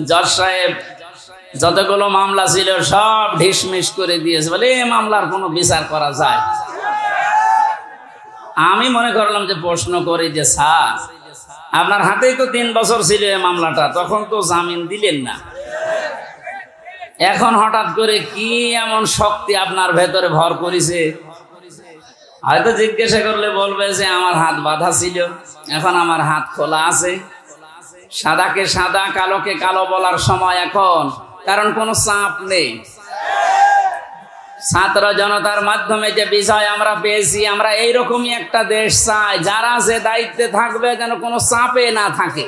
জজ সাহেব যতগুলো মামলা ছিল সব ঢিসমিস করে দিয়েছে, বলে এই মামলার কোনো বিচার করা যায়। আমি মনে করলাম যে প্রশ্ন করি যে স্যার, আপনার হাতেই তো 3 বছর ছিল এই মামলাটা, তখন তো জামিন দিলেন না, এখন হঠাৎ করে কি এমন শক্তি আপনার ভেতরে ভর করেছে? হয়তো জিজ্ঞাসা করলে বলবে যে আমার হাত বাঁধা ছিল, এখন আমার হাত খোলা আছে। সাদাকে সাদা, কালোকে কালো বলার সময় এখন, কারণ কোনো চাপ নেই। ছাত্র জনতার মাধ্যমে যে বিষয় আমরা পেয়েছি, আমরা এইরকমই একটা দেশ চাই যারা যে দায়িত্বে থাকবে যেন কোনো চাপে না থাকে।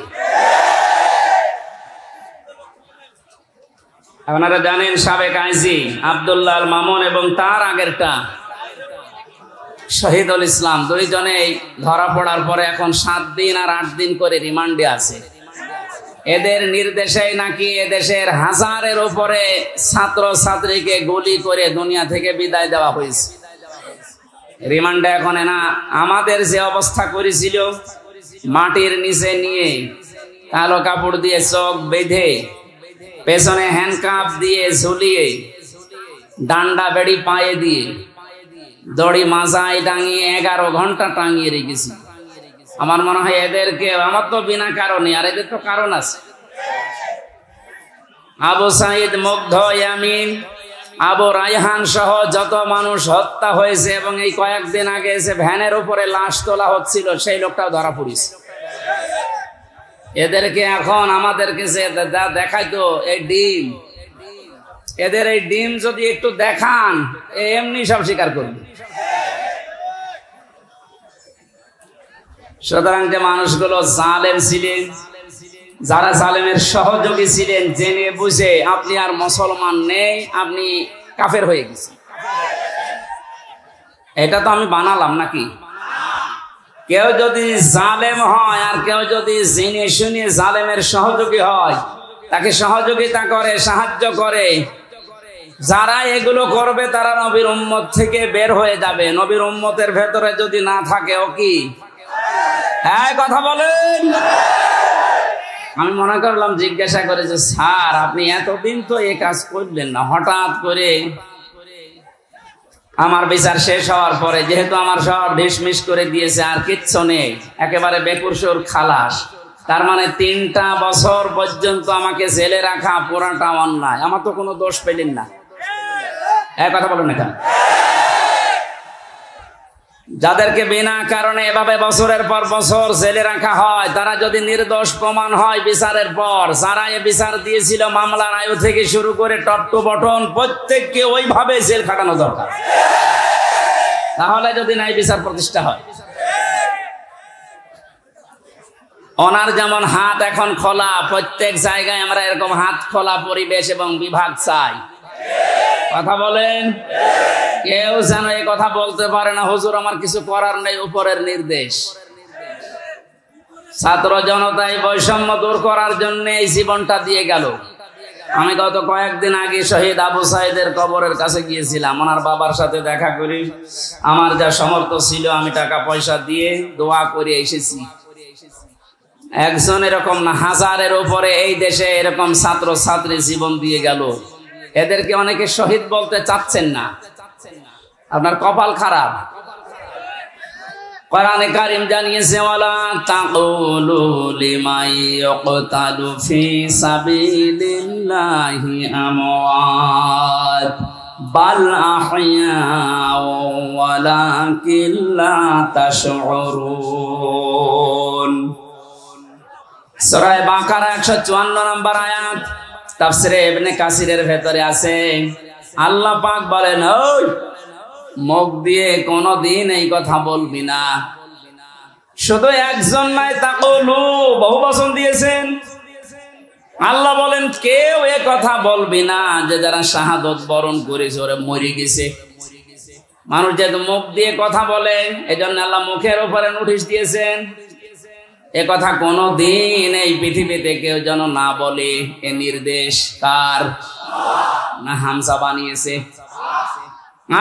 আপনারা জানেন সাবেক আইজি আব্দুল্লাহ আল মামুন এবং তার আগেরটা শহীদুল ইসলাম, দুইজনেই ধরা পড়ার পরে এখন 7 দিন আর 8 দিন করে রিমান্ডে আছে। এদের নির্দেশে নাকি এদেশের হাজারের উপরে ছাত্র ছাত্রীকে গুলি করে দুনিয়া থেকে বিদায় দেওয়া হয়েছে। রিমান্ডে এখন না আমাদের যে অবস্থা করেছিল, মাটির নিচে নিয়ে কালো কাপড় দিয়ে চোখ বেঁধে পেছনে হ্যান্ডকাপ দিয়ে ঝুলিয়ে, ডান্ডা বেড়ি পায়ে দিয়ে, দড়ি মাথায় টাঙিয়ে 11 ঘন্টা টাঙিয়ে রেখেছি। আমার মনে হয় এদেরকে, আমার তো বিনা কারণে, আর এদের তো কারণ আছে। আবু সাইদ, মুগ্ধ, ইয়ামিন, আবু রায়হান সহ যত মানুষ হত্যা হয়েছে, এবং এই কয়েকদিন আগে এসে ভ্যানের উপরে লাশ তোলা হচ্ছিল, সেই লোকটাও ধরা পড়েছে। এদেরকে এখন আমাদেরকে দেখাইতো এই ডিম, এদের এই ডিম যদি একটু দেখান এমনি সব স্বীকার করবে। সুতরাং যে মানুষগুলো জালেম ছিলেন, যারা জালেমের সহযোগী ছিলেন, জেনে বুঝে আপনি আর মুসলমান নেই, আপনি কাফের হয়ে গেছেন। এটা তো আমি বানালাম নাকি? কেউ যদি জালেম হয় আর কেউ যদি জেনে শুনে জালেমের সহযোগী হয়, তাকে সহযোগিতা করে, সাহায্য করে, যারা এগুলো করবে তারা নবীর উম্মত থেকে বের হয়ে যাবে। নবীর উম্মতের ভেতরে যদি না থাকে, ও কি? হ্যাঁ, কথা বলেন। আমি মনে করলাম, জিজ্ঞাসা করে যে স্যার আপনি এতদিন তো এই কাজ করলেন না, হঠাৎ করে আমার বিচার শেষ হওয়ার পরে যেহেতু আমার সব ঢিসমিস করে দিয়েছে, আর কিচ্ছু নেই, একেবারে বেকুরসুর খালাস, তার মানে 3টা বছর পর্যন্ত আমাকে জেলে রাখা পুরাটা অন্যায়, আমার তো কোনো দোষ পেলেন না। এক কথা বলেন না কেন? যাদেরকে বিনা কারণে এভাবে বছরের পর বছর জেলে রাখা হয়, তারা যদি নির্দোষ প্রমাণ হয় বিচারের পর, যারা এ বিচার দিয়েছিল মামলার আয়ু থেকে শুরু করে টপ টু বটন প্রত্যেককে ওইভাবে জেল খাটানো দরকার। তাহলে যদি নাই বিচার প্রতিষ্ঠা হয়। ওনার যেমন হাত এখন খোলা, প্রত্যেক জায়গায় আমরা এরকম হাত খোলা পরিবেশ এবং বিভাগ চাই। কথা বলেন। কেউ যেন এই কথা বলতে পারে না, হুজুর আমার কিছু করার নেই, উপরের নির্দেশ। ছাত্র জনতায় বৈষম্য দূর করার জন্য এই জীবনটা দিয়ে গেল। আমি গত কয়েকদিন আগে শহীদ আবু সাইদের কবরের কাছে গিয়েছিলাম, ওনার বাবার সাথে দেখা করি। আমার যা সামর্থ্য ছিল আমি টাকা পয়সা দিয়ে দোয়া করে এসেছি। একজন এরকম না, হাজারের উপরে এই দেশে এরকম ছাত্র ছাত্রী জীবন দিয়ে গেল। এদেরকে অনেকে শহীদ বলতে চাচ্ছেন না, আপনার কপাল খারাপ। কোরআনে কারীম জানিয়েছে, ওয়ালা তাকুলু লিমান ইয়ুকতালু ফি সাবিলিল্লাহি আমওয়াত বাল আহইয়াউ ওয়ালাকিন লা তাশউরুন। সূরা বাকারা 154 নম্বর আয়াত, তাফসীরে ইবনে কাসিরের ভেতরে আছে। আল্লাহ পাক বলেন, ওই মুখ দিয়ে কোনদিন এই কথা বলবি না। শুধু একজন নয়, তাকুলু বহু বচন দিয়েছেন। আল্লাহ বলেন কেউ এ কথা বলবি না যে যারা শাহাদত বরণ করেছে ওরা মরে গেছে। মানুষ যেহেতু মুখ দিয়ে কথা বলে, এজন্য আল্লাহ মুখের উপরে নোটিশ দিয়েছেন, এ কথা কোনদিন এই পৃথিবীতে কেউ যেন না বলে। এ নির্দেশ কার? না হামজা বানিয়েছে?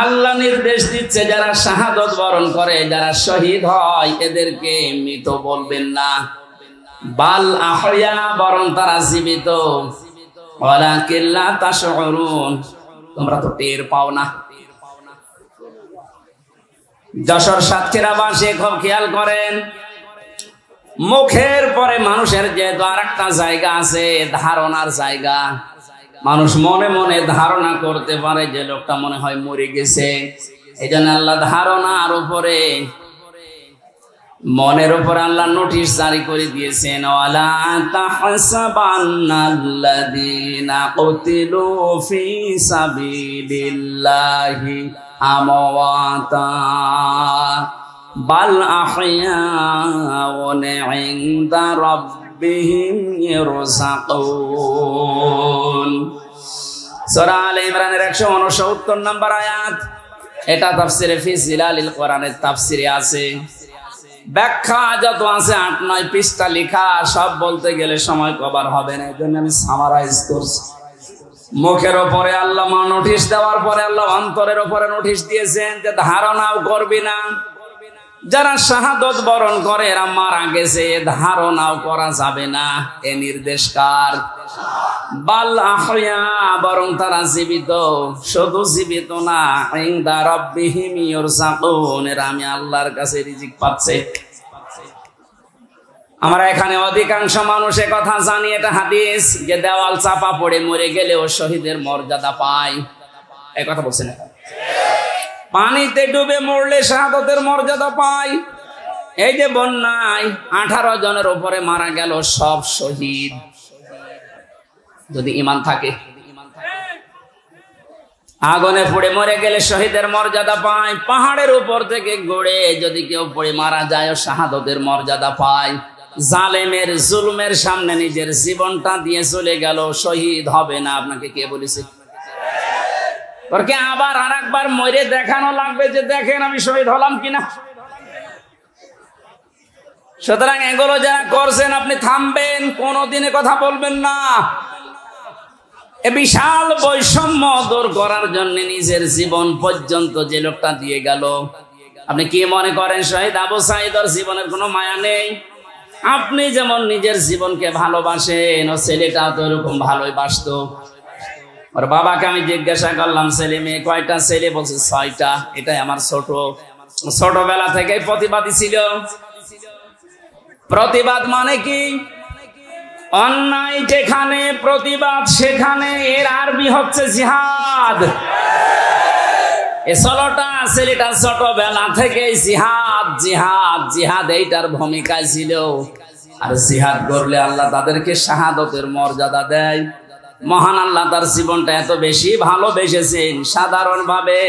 আল্লাহ নির্দেশ দিচ্ছে যারা শাহাদত বরণ করে, যারা শহীদ হয়, এদেরকে মৃত বলবেন না। বাল আহইয়া, বরং তারা জীবিত। ওয়ালাকিন লা তাশউরুন, তোমরা তো টের পাও না। যশোর সাতক্ষীরাবাসী খুব খেয়াল করেন, মুখের পরে মানুষের যেহেতু আর একটা জায়গা আছে, ধারণার জায়গা। মানুষ মনে মনে ধারণা করতে পারে যে লোকটা মনে হয় মরে গেছে। এই জন্য আল্লাহ ধারণার উপরে, মনের উপরে আল্লাহ নোটিশ জারি করে দিয়েছেন, ওয়ালা তাহসাবান্নাল্লাযীনা কুতিলু ফি সাবিলিল্লাহি আমওয়াতা বাল আহইয়াউন ইনদা রাব্বিহিম ইরযাকুন। সূরা আলে ইমরানের 169 নম্বর আয়াত। এটা তাফসীরে ফি জিলালিল কোরআনের তাফসীরে আছে। ব্যাখ্যা যত আছে 8-9 পৃষ্ঠা লেখা, সব বলতে গেলে সময় কভার হবে না, এজন্য আমি সামারাইজ করছি। মুখের উপরে আল্লাহ নোটিশ দেওয়ার পরে আল্লাহ অন্তরের উপরে নোটিশ দিয়েছেন যে ধারণাও করবি না। যারা শাহাদত বরণ করে এরা মারা গেছে ধারণাও করা যাবে না। এ নির্দেশ কার? বাল আহয়া, বরং তারা জীবিত। শুধু জীবিত না, ইনদা রাব্বিহিম ইউরযাকুন, এরা আমি আল্লাহর কাছে রিজিক পাচ্ছে। আমরা এখানে অধিকাংশ মানুষ কথা জানি, এটা হাদিস, যে দেওয়াল চাপা পড়ে মরে গেলেও শহীদের মর্যাদা পায়। এই কথা বলছেন না? পানিতে ডুবে মরলে শাহাদতের মর্যাদা পায়। এই যে বন্যায় 18 জনের উপরে মারা গেল, সব শহীদ, যদি ঈমান থাকে। আগুনে পুড়ে মরে গেলে শহীদের মর্যাদা পায়। পাহাড়ের উপর থেকে গড়ে যদি কেউ পড়ে মারা যায়, শাহাদতের মর্যাদা পায়। জালেমের জুলুমের সামনে নিজের জীবনটা দিয়ে চলে গেল, শহীদ হবে না। আপনাকে কে বলেছে? ওরকে আবার আরেকবার মরে দেখানো লাগবে যে দেখেন আমি শহীদ হলাম কিনা। সুতরাং এগুলো যারা করছেন আপনি থামবেন, কোনদিনে কথা বলবেন না। এ বিশাল বৈষম্য দূর করার জন্য নিজের জীবন পর্যন্ত যে লোকটা দিয়ে গেল, আপনি কি মনে করেন শহীদ আবু সাঈদের জীবনের কোনো মায়া নেই? আপনি যেমন নিজের জীবনকে ভালোবাসেন, ও ছেলেটা তো এরকম ভালোই বাসতো। ওর বাবাকে আমি জিজ্ঞাসা করলাম ছেলে মেয়ে কয়টা? ছেলে বলছে 6টা। এটাই আমার ছোটবেলা থেকে প্রতিবাদী ছিল। প্রতিবাদ মানে কি? অন্যায় যেখানে প্রতিবাদ সেখানে, এর আরবি হচ্ছে জিহাদ। ছেলেটা ছোটবেলা থেকে জিহাদ জিহাদ জিহাদ এইটার ভূমিকায় ছিল। আর জিহাদ করলে আল্লাহ তাদেরকে শাহাদতের মর্যাদা দেয়। মহান আল্লাহ তার জীবনটা এত বেশি ভালোবেসেছেন, সাধারণ ভাবে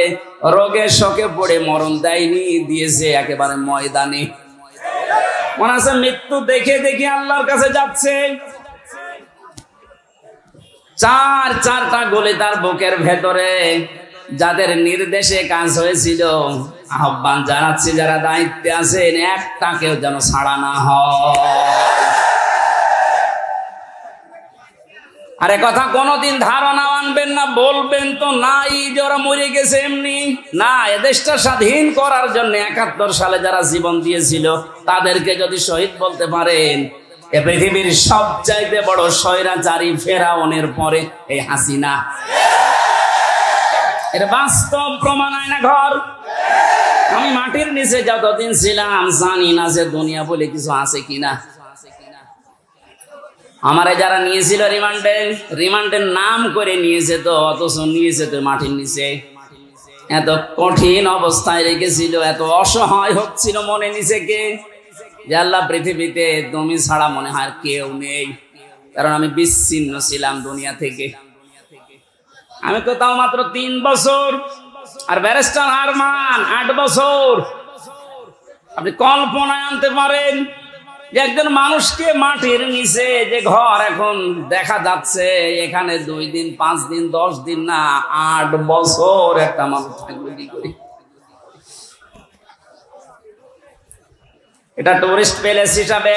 রোগে শোকে পড়ে মরণ দেয়নি, দিয়েছে একেবারে ময়দানে। মনে আছে মৃত্যু দেখে দেখে আল্লাহর কাছে যাচ্ছে। 4টা গোলে তার বুকের ভেতরে, যাদের নির্দেশে কাজ হয়েছিল। আহ্বান জানাচ্ছি যারা দায়িত্বে আছেন, একটাকেও যেন ছাড়া না হয়। আরে কথা কোনদিন ধারণা আনবেন না, বলবেন তো নাই যে ওরা মরে গেছে এমনি না। এদেশটা স্বাধীন করার জন্য 71 সালে যারা জীবন দিয়েছিল তাদেরকে যদি শহীদ বলতে পারেন, এ পৃথিবীর সবচাইতে বড় স্বৈরাচারী ফেরাউনের পরে এই হাসিনা। এর বাস্তব প্রমাণ আয়না ঘর। আমি মাটির নিচে যতদিন ছিলাম জানি না যে দুনিয়া বলে কিছু আছে কিনা। আমারে যারা নিয়েছিল রিমান্ডের নাম করে নিয়েছে তো, অথচ নিয়েছে তো মাটির নিচে। এত কঠিন অবস্থায় রেখেছিল, এত অসহায় হচ্ছিল মনে নিচে কে, যে আল্লাহ পৃথিবীতে তুমি ছাড়া মনে হয় কেউ নেই। কারণ আমি বিচ্ছিন্ন ছিলাম দুনিয়া থেকে। আমি তো তাও মাত্র 3 বছর, আর ব্যারিস্টার আরমান 8 বছর। আপনি কল্পনায় আনতে পারেন যে একজন মানুষকে মাটির নিচে যে ঘর এখন দেখা যাচ্ছে, এখানে 2 দিন 5 দিন 10 দিন না 8 বছর একটা মানুষ থাকবে কি করে? এটা টুরিস্ট প্লেস হিসাবে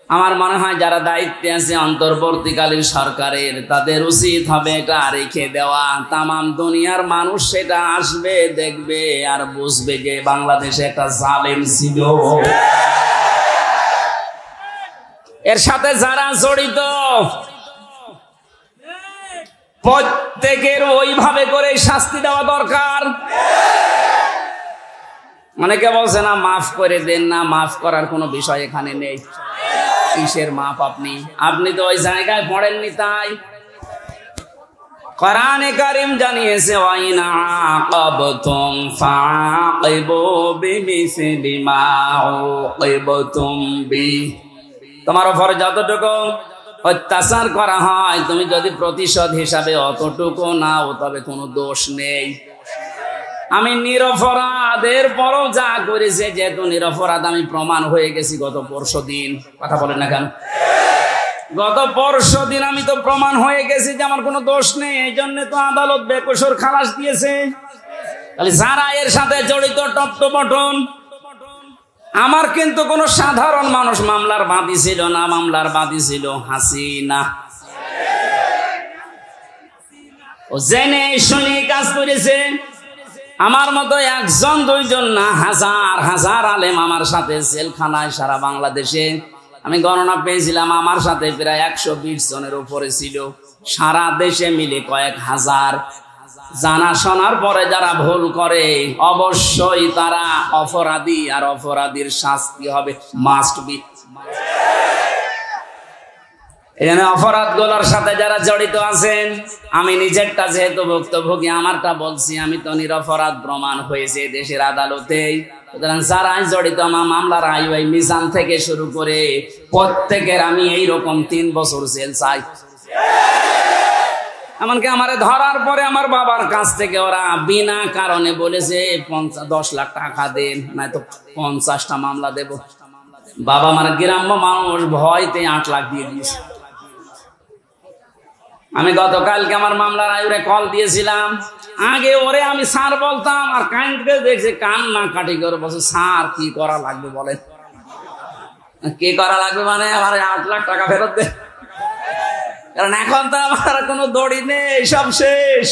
আমার মনে হয় যারা দায়িত্বে আছে অন্তর্বর্তীকালীন সরকারের, তাদের উচিত হবে এটা রেখে দেওয়া। তামাম দুনিয়ার মানুষ সেটা আসবে, দেখবে আর বুঝবে যে বাংলাদেশে একটা জালেম ছিল। এর সাথে যারা জড়িত প্রত্যেকের ওইভাবে করে শাস্তি দেওয়া দরকার। অনেকে বলছে না মাফ করে দেন না, মাফ করার কোনো বিষয় এখানে নেই। কিসের মাফ? আপনি তো ওই জায়গায় পড়েননি। তাই কোরআনে কারীম জানিয়েছে, ওয়াইন আকাবতুম ফাআকিবু বিমিসলি মা উকিবতুম বি। তোমার উপর যতটুকু অত্যাচার করা হয় তুমি যদি প্রতিশোধ হিসাবে অতটুকু নাও, তবে কোনো দোষ নেই। আমি নিরপরাধের পরও যা করেছে, যেহেতু নিরপরাধ আমি প্রমাণ হয়ে গেছি গত পরশুদিন। কথা বলেন না কেন? গত পরশুদিন আমি তো প্রমাণ হয়ে গেছি যে আমার কোনো দোষ নেই। এই জন্য তো আদালত বেকসুর খালাস দিয়েছে। তাহলে যারা এর সাথে জড়িত টপটপটন, আমার কিন্তু কোনো সাধারণ মানুষ মামলার বাদী ছিল না, মামলার বাদী ছিল হাসিনা। ও জেনে শুনে কাজ করেছে। আমার মতো একজন দুইজন না, হাজার হাজার আলেম আমার সাথে জেলখানায় সারা বাংলাদেশে। আমি গণনা পেয়েছিলাম আমার সাথে প্রায় 120 জনের উপরে ছিল, সারা দেশে মিলে কয়েক হাজার। জানা শোনার পরে যারা ভুল করে অবশ্যই তারা অপরাধী, আর অপরাধীর শাস্তি হবে মাস্ট বি। এখানে অপরাধগুলোর সাথে যারা জড়িত আছেন, আমি নিজেরটা যেহেতু ভুক্তভোগী আমারটা বলছি, আমি তো নিরপরাধ প্রমাণ হয়েছে দেশের আদালতে। সুতরাং যারাই জড়িত আমার মামলার আইওয়াই মিজান থেকে শুরু করে প্রত্যেকের আমি এইরকম 3 বছর জেল চাই। এমনকি আমারে ধরার পরে আমার বাবার কাছ থেকে ওরা বিনা কারণে বলেছে 10 লাখ টাকা দেন, নয়তো 50টা মামলা দেব। বাবা আমার গ্রাম্য মানুষ, ভয়তে 8 লাখ দিয়ে দিয়েছে। আমি গতকালকে আমার মামলার আয়ুরে কল দিয়েছিলাম। আগে ওরে আমি স্যার বলতাম, আর কাইন্ডকে দেখছে কান্না কাটি করে বলছে, স্যার কি করা লাগবে বলেন। কি করা লাগবে মানে আমার 8 লাখ টাকা ফেরত দে, কারণ এখন তো আমার কোনো দড়ি নেই, সব শেষ।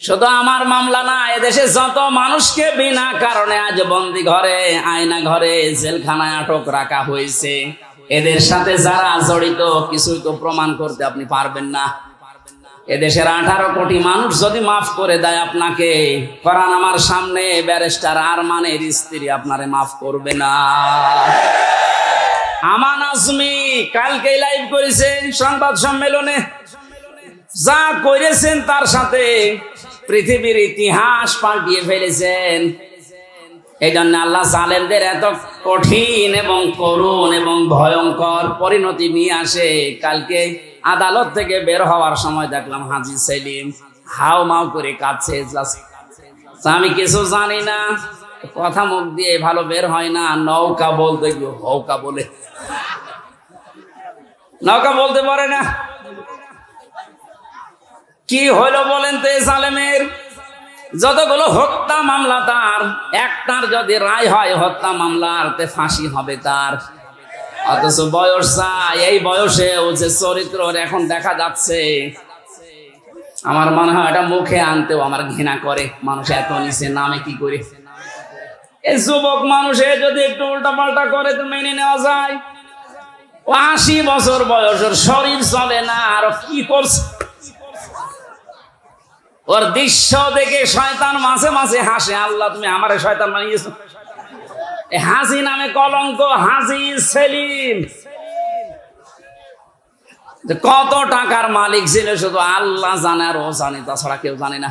শুধু আমার মামলা না, এদেশে যত মানুষকে বিনা কারণে আজ বন্দি ঘরে, আয়না ঘরে, জেলখানায় আটক রাখা হয়েছে, এদের সাথে যারা জড়িত কিছুই তো প্রমাণ করতে আপনি পারবেন না। এদেশের 18 কোটি মানুষ যদি মাফ করে দেয় আপনাকে, কোরআন আমার সামনে ব্যারিস্টার আরমানের স্ত্রী আপনারে মাফ করবে না। আমান আজমি কালকে লাইভ করেছেন সংবাদ সম্মেলনে, যা করেছেন তার সাথে পৃথিবীর ইতিহাস পাল্টিয়ে ফেলেছেন। এই জন্য আল্লাহ জালেমদের এত কঠিন এবং করুণ এবং ভয়ঙ্কর পরিণতি নিয়ে আসে। কালকে আদালত থেকে বের হওয়ার সময় দেখলাম হাজী সেলিম হাও মাও করে কাঁদছে। আমি কিছু জানি না, কথা মুখ দিয়ে ভালো বের হয় না, নৌকা বলতে গিয়ে হৌকা বলে, নৌকা বলতে পারে না। কি হইল বলেন তো এই জালেমের? যতগুলো হত্যা মামলা তার, একটার যদি রায় হয় হত্যা মামলার, তে ফাঁসি হবে তার। অথচ বয়স চাই, এই বয়সে ও যে চরিত্র এখন দেখা যাচ্ছে, আমার মনে হয় এটা মুখে আনতেও আমার ঘৃণা করে। মানুষ এত নিচে নামে কি করে? এই যুবক মানুষে যদি একটু উল্টা পাল্টা করে তো মেনে নেওয়া যায়। 80 বছর বয়সের শরীর চলে না, আর কি করছে? ওর দৃশ্য দেখে শয়তান মাঝে মাঝে হাসে, আল্লাহ তুমি আমারে শয়তান বানিয়েছো। হাজি নামে কলঙ্ক, হাজি সেলিম কত টাকার মালিক ছিল শুধু আল্লাহ জানে, আর ও জানে, তাছাড়া কেউ জানে না।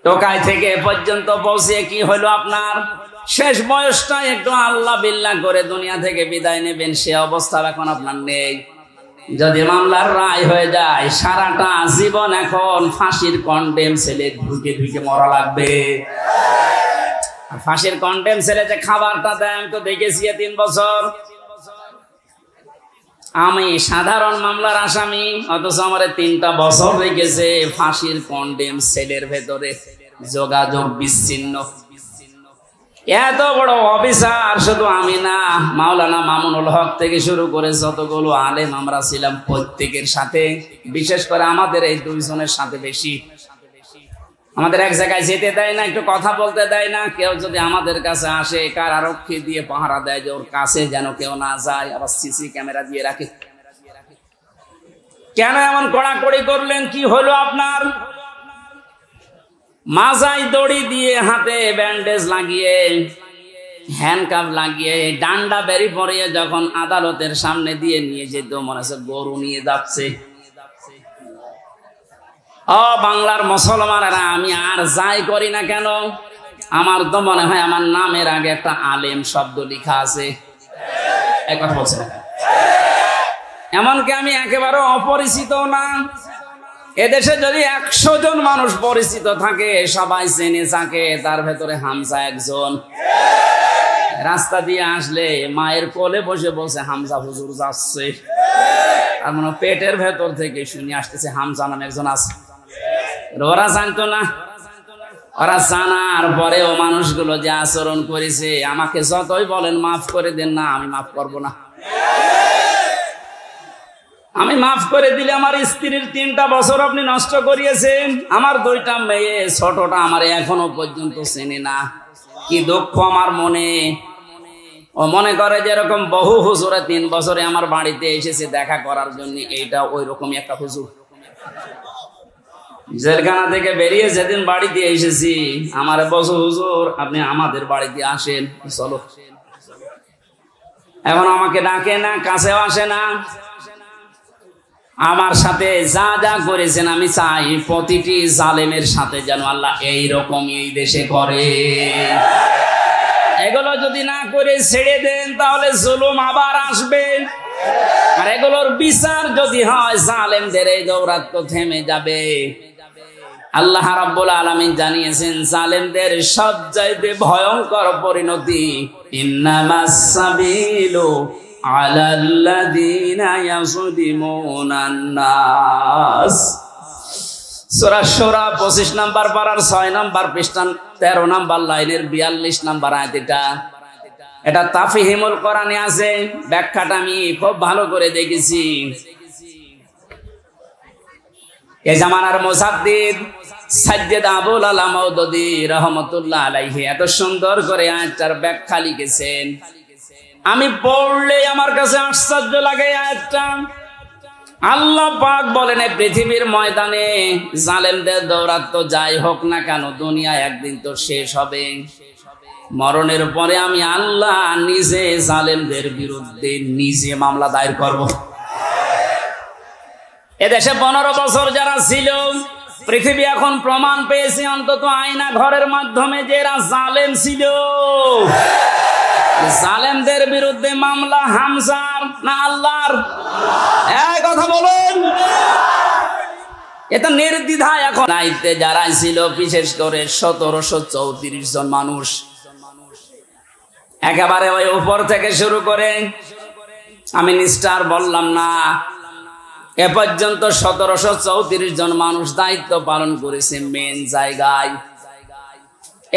টোকাই থেকে পর্যন্ত পৌঁছে কি হলো আপনার? শেষ বয়সটা একটু আল্লাহ বিল্লাহ করে দুনিয়া থেকে বিদায় নেবেন, সে অবস্থা এখন আপনার নেই। যদি মামলার রায় হয়ে যায়, সারাটা জীবন এখন ফাঁসির কন্ডেম সেলে ঢুকে ঢুকে মরা লাগবে। ফাঁসির কন্ডেম সেলে যে খাবারটা দেয় আমি তো দেখেছি 3 বছর। আমি সাধারণ মামলার আসামি, অথচ আমার 3টা বছর রেখেছে ফাঁসির কন্ডেম সেলের ভেতরে, যোগাযোগ বিচ্ছিন্ন। এত বড় অফিসার শুধু আমি না, মাওলানা মামুনুল হক থেকে শুরু করে যতগুলো আলেম আমরা ছিলাম, প্রত্যেকের সাথে, বিশেষ করে আমাদের এই 2 জনের সাথে বেশি। আমাদের এক জায়গায় যেতে দেয় না, একটু কথা বলতে দেয় না। কেউ যদি আমাদের কাছে আসে, কারারক্ষী দিয়ে পাহারা দেয় যে ওর কাছে যেন কেউ না যায়, আবার সিসি ক্যামেরা দিয়ে রাখে। কেন এমন কড়াকড়ি করলেন? কি হলো আপনার? মাজায় দড়ি দিয়ে, হাতে ব্যান্ডেজ লাগিয়ে, হ্যান্ডকাফ লাগিয়ে, ডান্ডা বেরি পরিয়ে যখন আদালতের সামনে দিয়ে নিয়ে যেত, মনে হচ্ছে গরু নিয়ে যাচ্ছে। ও বাংলার মুসলমানেরা, আমি আর যাই করি না কেন, আমার তো মনে হয় আমার নামের আগে একটা আলেম শব্দ লেখা আছে। এক কথা বলছে, এমনকি আমি একেবারে অপরিচিত না। এদেশে যদি 100 জন মানুষ পরিচিত থাকে, সবাই চেনে থাকে, তার ভেতরে হামজা একজন। রাস্তা দিয়ে আসলে মায়ের কোলে বসে বসে হামজা হুজুর যাচ্ছে, আর মনে পেটের ভেতর থেকে শুনে আসতেছে হামজা নামে একজন আছে। ওরা জানতো না, ওরা জানার পরেও মানুষগুলো যে আচরণ করেছে, আমাকে যতই বলেন মাফ করে দেন না, আমি মাফ করব না। আমি মাফ করে দিলে আমার স্ত্রীর 3টা বছর আপনি নষ্ট করিয়েছেন, আমার 2টা মেয়ে, ছোটটা আমার এখনো পর্যন্ত চেনে না। কি দুঃখ আমার মনে। ও মনে করে যে এরকম বহু হুজুরে 3 বছরে আমার বাড়িতে এসেছে দেখা করার জন্য, এইটা ওই রকমই একটা হুজুর। জেলখানা থেকে বেরিয়ে যেদিন বাড়িতে এসেছি, আমার বসু হুজুর আপনি আমাদের বাড়িতে আসেন, চলো। এখন আমাকে ডাকে না, কাছেও আসে না। আমার সাথে যা যা করেছেন আমি চাই প্রতিটি জালেমের সাথে যেন আল্লাহ এইরকম এই দেশে করে। এগুলো যদি না করে ছেড়ে দেন তাহলে জুলুম আবার আসবে। আর এগুলোর বিচার যদি হয়, জালেমদের এই দৌরাত্ম থেমে যাবে। আল্লাহ রাব্বুল আলামিন জানিয়েছেন জালেমদের সবচাইতে ভয়ঙ্কর পরিণতি, ইন্নামাস সাবিলু আলাল্লাযীনা ইয়াযলিমুনান নাস। সূরা শূরা 25 নম্বর পারার 6 নম্বর পৃষ্ঠা 13 নম্বর লাইনের 42 নম্বর আয়াত। এটা তাফহিমুল কোরআনে আছে, ব্যাখ্যাটা আমি খুব ভালো করে দেখেছি। এ জামানার মুসাদ্দিদ সাজ্জাদ আবুল আলা মাউদুদী রাহমাতুল্লাহ আলাইহি এত সুন্দর করে আয়াতটার ব্যাখ্যা লিখেছেন, আমি পড়লে আমার কাছে আশ্চর্য লাগে আয়াতটা। আল্লাহ পাক বলেন এই পৃথিবীর ময়দানে জালেমদের দৌরাত্ম যাই হোক না কেন, দুনিয়া একদিন তো শেষ হবে। মরণের পরে আমি আল্লাহ নিজে জালেমদের বিরুদ্ধে নিজে মামলা দায়ের করব। এদেশে 15 বছর যারা ছিল, পৃথিবী এখন প্রমাণ পেয়েছে অন্তত আয়না ঘরের মাধ্যমে যে এরা জালেম ছিল। জালেমদের বিরুদ্ধে মামলা হামজার না আল্লাহর? এই কথা বলুন। এটা নির্দ্বিধায় এখন দায়িত্বে যারা ছিল, বিশেষ করে 1734 জন মানুষ, একেবারে ওই উপর থেকে শুরু করে, আমি নিস্টার বললাম না, এ পর্যন্ত 1734 জন মানুষ দায়িত্ব পালন করেছে মেন জায়গায়।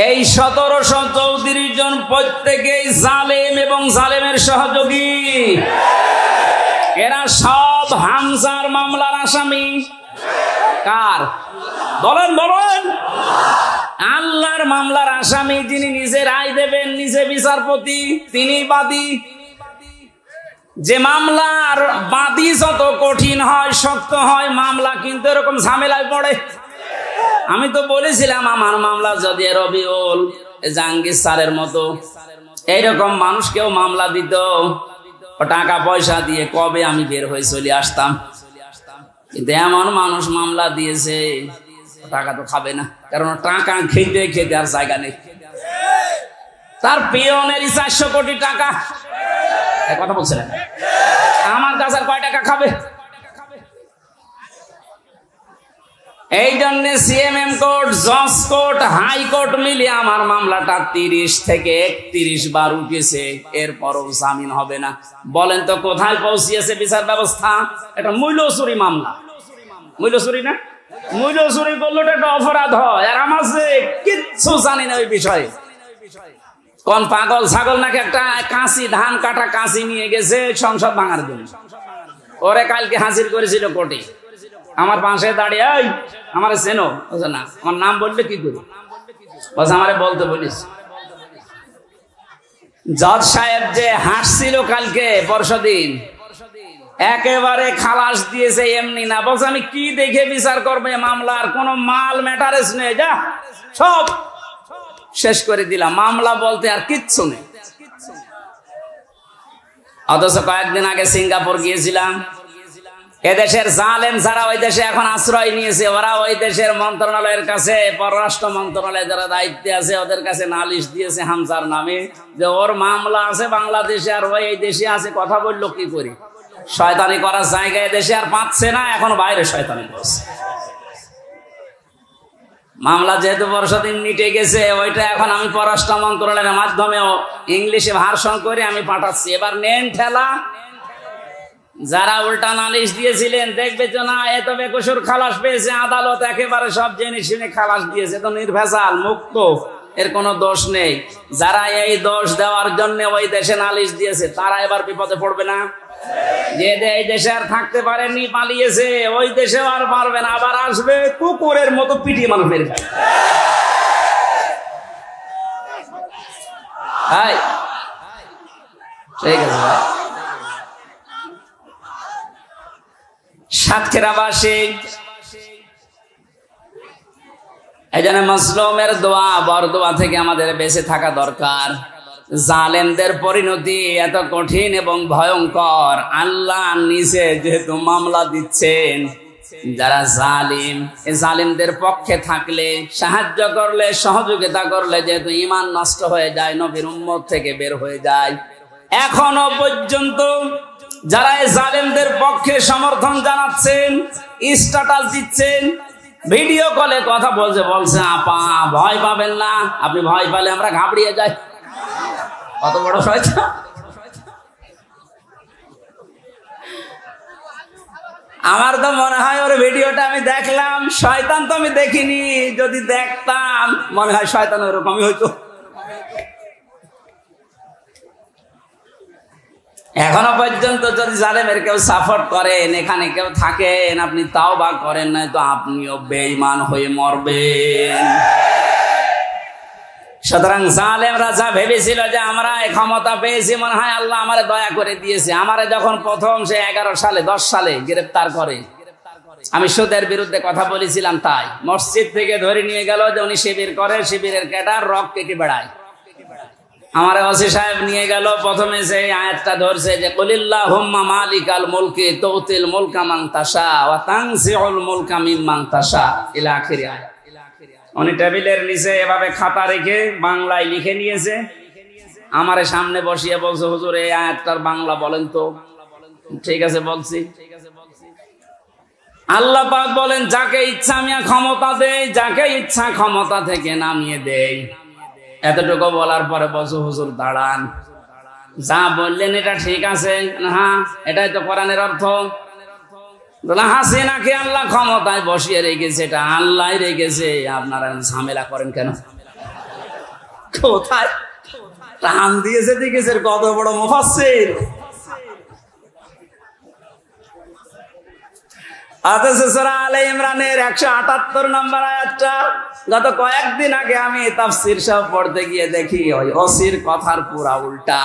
এই 1734 জন প্রত্যেকেই জালেম এবং জালেমের সহযোগী। এরা সব হামজার মামলার আসামি। কার? বলেন বলেন। আল্লাহর মামলার আসামি, যিনি নিজে রায় দেবেন, নিজে বিচারপতি, তিনি বাদী। যে মামলার বাদী যত কঠিন হয়, শক্ত হয়, মামলা কিন্তু এরকম ঝামেলায় পড়ে। আমি তো বলেছিলাম আমার মামলা যদি রবিউল জাহাঙ্গীর স্যারের মতো এইরকম মানুষকেও মামলা দিত, টাকা পয়সা দিয়ে কবে আমি বের হয়ে চলে আসতাম। কিন্তু এমন মানুষ মামলা দিয়েছে, টাকা তো খাবে না, কারণ টাকা খেতে খেতে আর জায়গা নেই। তার পিয়নেরই 400 কোটি টাকা। কথা বলছিলেন, আমার কাছে আর কয় টাকা খাবে? এই জন্য সিএমএম কোর্ট, জজ কোর্ট, হাইকোর্ট মিলিয়ে আমার মামলাটা 30 থেকে 31 বার উঠেছে, এরপরও জামিন হবে না। বলেন তো কোথায় পৌঁছিয়েছে বিচার ব্যবস্থা? এটা মূল্য চুরি মামলা। মূল্য চুরি না, মূল্য চুরি করলে একটা অপরাধ হয়, আর আমার যে কিচ্ছু জানি না ওই বিষয়ে। কোন পাগল ছাগল নাকি একটা কাঁচি, ধান কাটা কাঁচি নিয়ে গেছে সংসদ ভাঙার জন্য, ওরে কালকে হাজির করেছিল কোর্টে। আমার পাশে দাঁড়িয়ে, আমার চেনো না, আমার নাম বললে কি করি, বস আমারে বলতে বলিস। জজ সাহেব যে হাসছিল কালকে পরশুদিন, একেবারে খালাস দিয়েছে এমনি না, বলছে আমি কি দেখে বিচার করবে মামলার, কোনো মাল ম্যাটারেস নেই, যা সব শেষ করে দিলাম, মামলা বলতে আর কিচ্ছু নেই। অথচ কয়েকদিন আগে সিঙ্গাপুর গিয়েছিলাম, এদেশের জালেম যারা ওই দেশে এখন আশ্রয় নিয়েছে, ওরা ওই দেশের মন্ত্রণালয়ের কাছে, পররাষ্ট্র মন্ত্রণালয়ে যারা দায়িত্বে আছে ওদের কাছে নালিশ দিয়েছে হামজার নামে, যে ওর মামলা আছে বাংলাদেশে আর ওই এই দেশে আছে, কথা বললো কি করি, শয়তানি করার জায়গায় দেশে আর পাচ্ছে না, এখন বাইরে শয়তানি করছে। মামলা যেহেতু পরশুদিন মিটে গেছে, ওইটা এখন আমি পররাষ্ট্র মন্ত্রণালয়ের মাধ্যমেও ইংলিশে ভার্সন করে আমি পাঠাচ্ছি। এবার নেন ঠেলা, যারা উল্টা নালিশ দিয়েছিলেন দেখবে তো না, এত বেকসুর খালাস পেয়েছে, আদালত একেবারে সব জেনে শুনে খালাস দিয়েছে, তো নির্ভেজাল মুক্ত, এর কোনো দোষ নেই। যারা এই দোষ দেওয়ার জন্য ওই দেশে নালিশ দিয়েছে তারা এবার বিপদে পড়বে না? যে এই দেশে আর থাকতে পারেনি, পালিয়েছে, ওই দেশেও আর পারবে না, আবার আসবে কুকুরের মতো পিটিয়ে মানুষ মেরে ফেলবে। ঠিক আছে ভাই। সাতক্ষীরাবাসী এই জন্য মজলুমের দোয়া, বরদোয়া থেকে আমাদের বেঁচে থাকা দরকার। জালেমদের পরিণতি এত কঠিন এবং ভয়ঙ্কর, আল্লাহ নিজে যেহেতু মামলা দিচ্ছেন, যারা জালিম, এই জালিমদের পক্ষে থাকলে, সাহায্য করলে, সহযোগিতা করলে যেহেতু ঈমান নষ্ট হয়ে যায়, নবীর উম্মত থেকে বের হয়ে যায়। এখনো পর্যন্ত যারা এই জালিমদের পক্ষে সমর্থন জানাচ্ছেন, স্ট্যাটাস দিচ্ছেন, ভিডিও কলে কথা বলছে আপা ভয় পাবেন না, আপনি ভয় পেলে আমরা ঘাবড়িয়ে যাই। কত বড় শয়তান! আমার তো মনে হয় ওর ভিডিওটা আমি দেখলাম, শয়তান তো আমি দেখিনি, যদি দেখতাম মনে হয় শয়তান ওরকমই হইতো। এখনো পর্যন্ত যদি জালেমের কেউ সাপোর্ট করেন, এখানে কেউ থাকেন, আপনি তাওবা করেন না তো আপনিও বেঈমান হয়ে মরবেন। সুতরাং জালেমরা যা ভেবেছিল যে আমরা এই ক্ষমতা পেয়েছি, মনে হয় আল্লাহ আমারে দয়া করে দিয়েছে। আমারে যখন প্রথম সে 11 সালে 10 সালে গ্রেফতার করে, আমি সুদের বিরুদ্ধে কথা বলেছিলাম, তাই মসজিদ থেকে ধরে নিয়ে গেল যে উনি শিবির করে, শিবিরের ক্যাডার, রক কেটে বেড়ায়। আমার ওসি সাহেব নিয়ে গেল, প্রথমে সেই আয়াতটা ধরছে যে কুলিল্লাহুম্মা মালিকাল মুলকি তুতিল মুলকা মান তাশা ওয়া তানজিউল মুলকা মিম্মান তাশা ইলা আখির আয়াত। উনি টেবিলের নিচে এভাবে খাতা রেখে বাংলায় লিখে নিয়েছে, আমারে সামনে বসিয়ে বলছে হুজুর এই আয়াতটার বাংলা বলেন তো। ঠিক আছে বলছি। আল্লাহ পাক বলেন যাকে ইচ্ছা আমি ক্ষমতা দেই, যাকে ইচ্ছা ক্ষমতা থেকে নামিয়ে দেই। এতটুকু বলার পরে বলছো হুজুর দাঁড়ান, যা বললেন এটা ঠিক আছে, হ্যাঁ এটাই তো কোরআনের অর্থ। হাসিনাকে আল্লাহ ক্ষমতায় বসিয়ে রেখেছে, এটা আল্লাহ রেখেছে, আপনারা ঝামেলা করেন কেন? কোথায় টান দিয়েছে দেখেছে, কত বড় মুফাসসির। সূরা আলে ইমরানের 178 নম্বর আয়াতটা গত কয়েকদিন আগে আমি তাফসীর সব পড়তে গিয়ে দেখি ওই ওসির কথার পুরা উল্টা।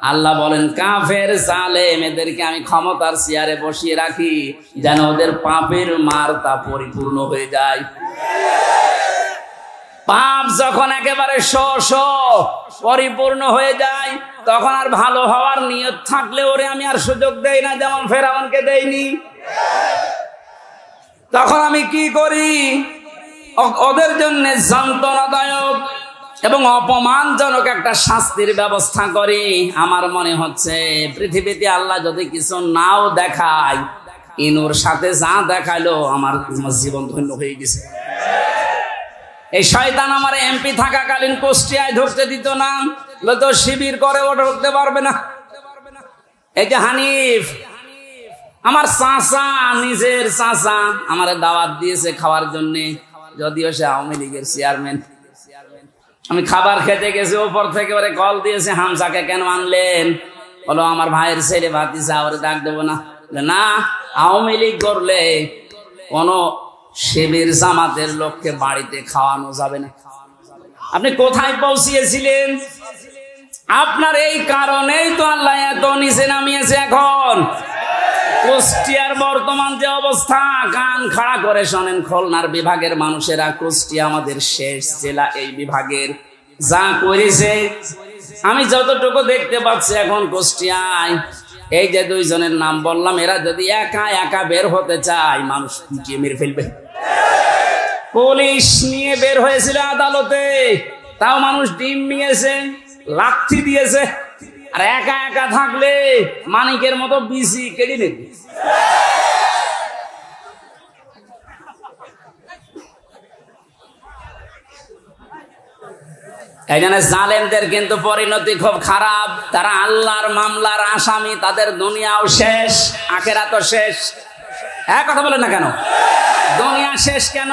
আল্লাহ বলেন কাফের জালেম এদেরকে আমি ক্ষমতার চেয়ারে বসিয়ে রাখি যেন ওদের পাপের মারতা পরিপূর্ণ হয়ে যায়। পাপ যখন একেবারে পরিপূর্ণ হয়ে যায়, তখন আর ভালো হওয়ার নিয়ত থাকলে ওরে আমি আর সুযোগ দেই না, যেমন ফেরাউনকে দেইনি। তখন আমি কি করি? ওদের জন্য যন্ত্রণাদায়ক এবং অপমানজনক একটা শাস্তির ব্যবস্থা করি। আমার মনে হচ্ছে পৃথিবীতে আল্লাহ যদি কিছু নাও দেখায়, ইনুর সাথে যা দেখালো আমার জীবন ধন্য হয়ে গেছে। এই শয়তান আমার এমপি থাকাকালীন কুষ্টিয়ায় ঢুকতে দিত না, তো শিবির করে ও ঢুকতে পারবে না। এই যে হানিফ আমার চাচা, নিজের চাচা, আমার দাওয়াত দিয়েছে খাওয়ার জন্য, যদিও সে আওয়ামী লীগের চেয়ারম্যান। আমি খাবার খেতে গেছি, ওপর থেকে ওরে কল দিয়েছে, হামসাকে কেন আনলেন? বলো আমার ভাইয়ের ছেলে ভাতিজা, ওরে ডাক দেবো না। না, আওয়ামী লীগ করলে কোন শিবির জামাতের লোককে বাড়িতে খাওয়ানো যাবে না। আপনি কোথায় পৌঁছিয়েছিলেন? আপনার এই কারণেই তো আল্লাহ এত নিচে নামিয়েছে। এখন কুষ্টিয়ার বর্তমান যে অবস্থা, কান খাড়া করে শোনেন খুলনার বিভাগের মানুষেরা, কুষ্টিয়া আমাদের শেষ জেলা, এই বিভাগের যা করেছে আমি যতটুকু দেখতে পাচ্ছি এখন কুষ্টিয়ায়, এই যে দুইজনের নাম বললাম, এরা যদি একা একা বের হতে চায়, মানুষ পিটিয়ে মেরে ফেলবে। পুলিশ নিয়ে বের হয়েছিল আদালতে, তাও মানুষ ডিম নিয়েছে, লাঠি দিয়েছে। আর একা একা থাকলে মানিকের মতো বিসি কেটে নেবে। এই জন্য জালেমদের কিন্তু পরিণতি খুব খারাপ। তারা আল্লাহর মামলার আসামি, তাদের দুনিয়াও শেষ, আখেরাতও শেষ। এক কথা বলেন না কেন? দুনিয়া শেষ কেন?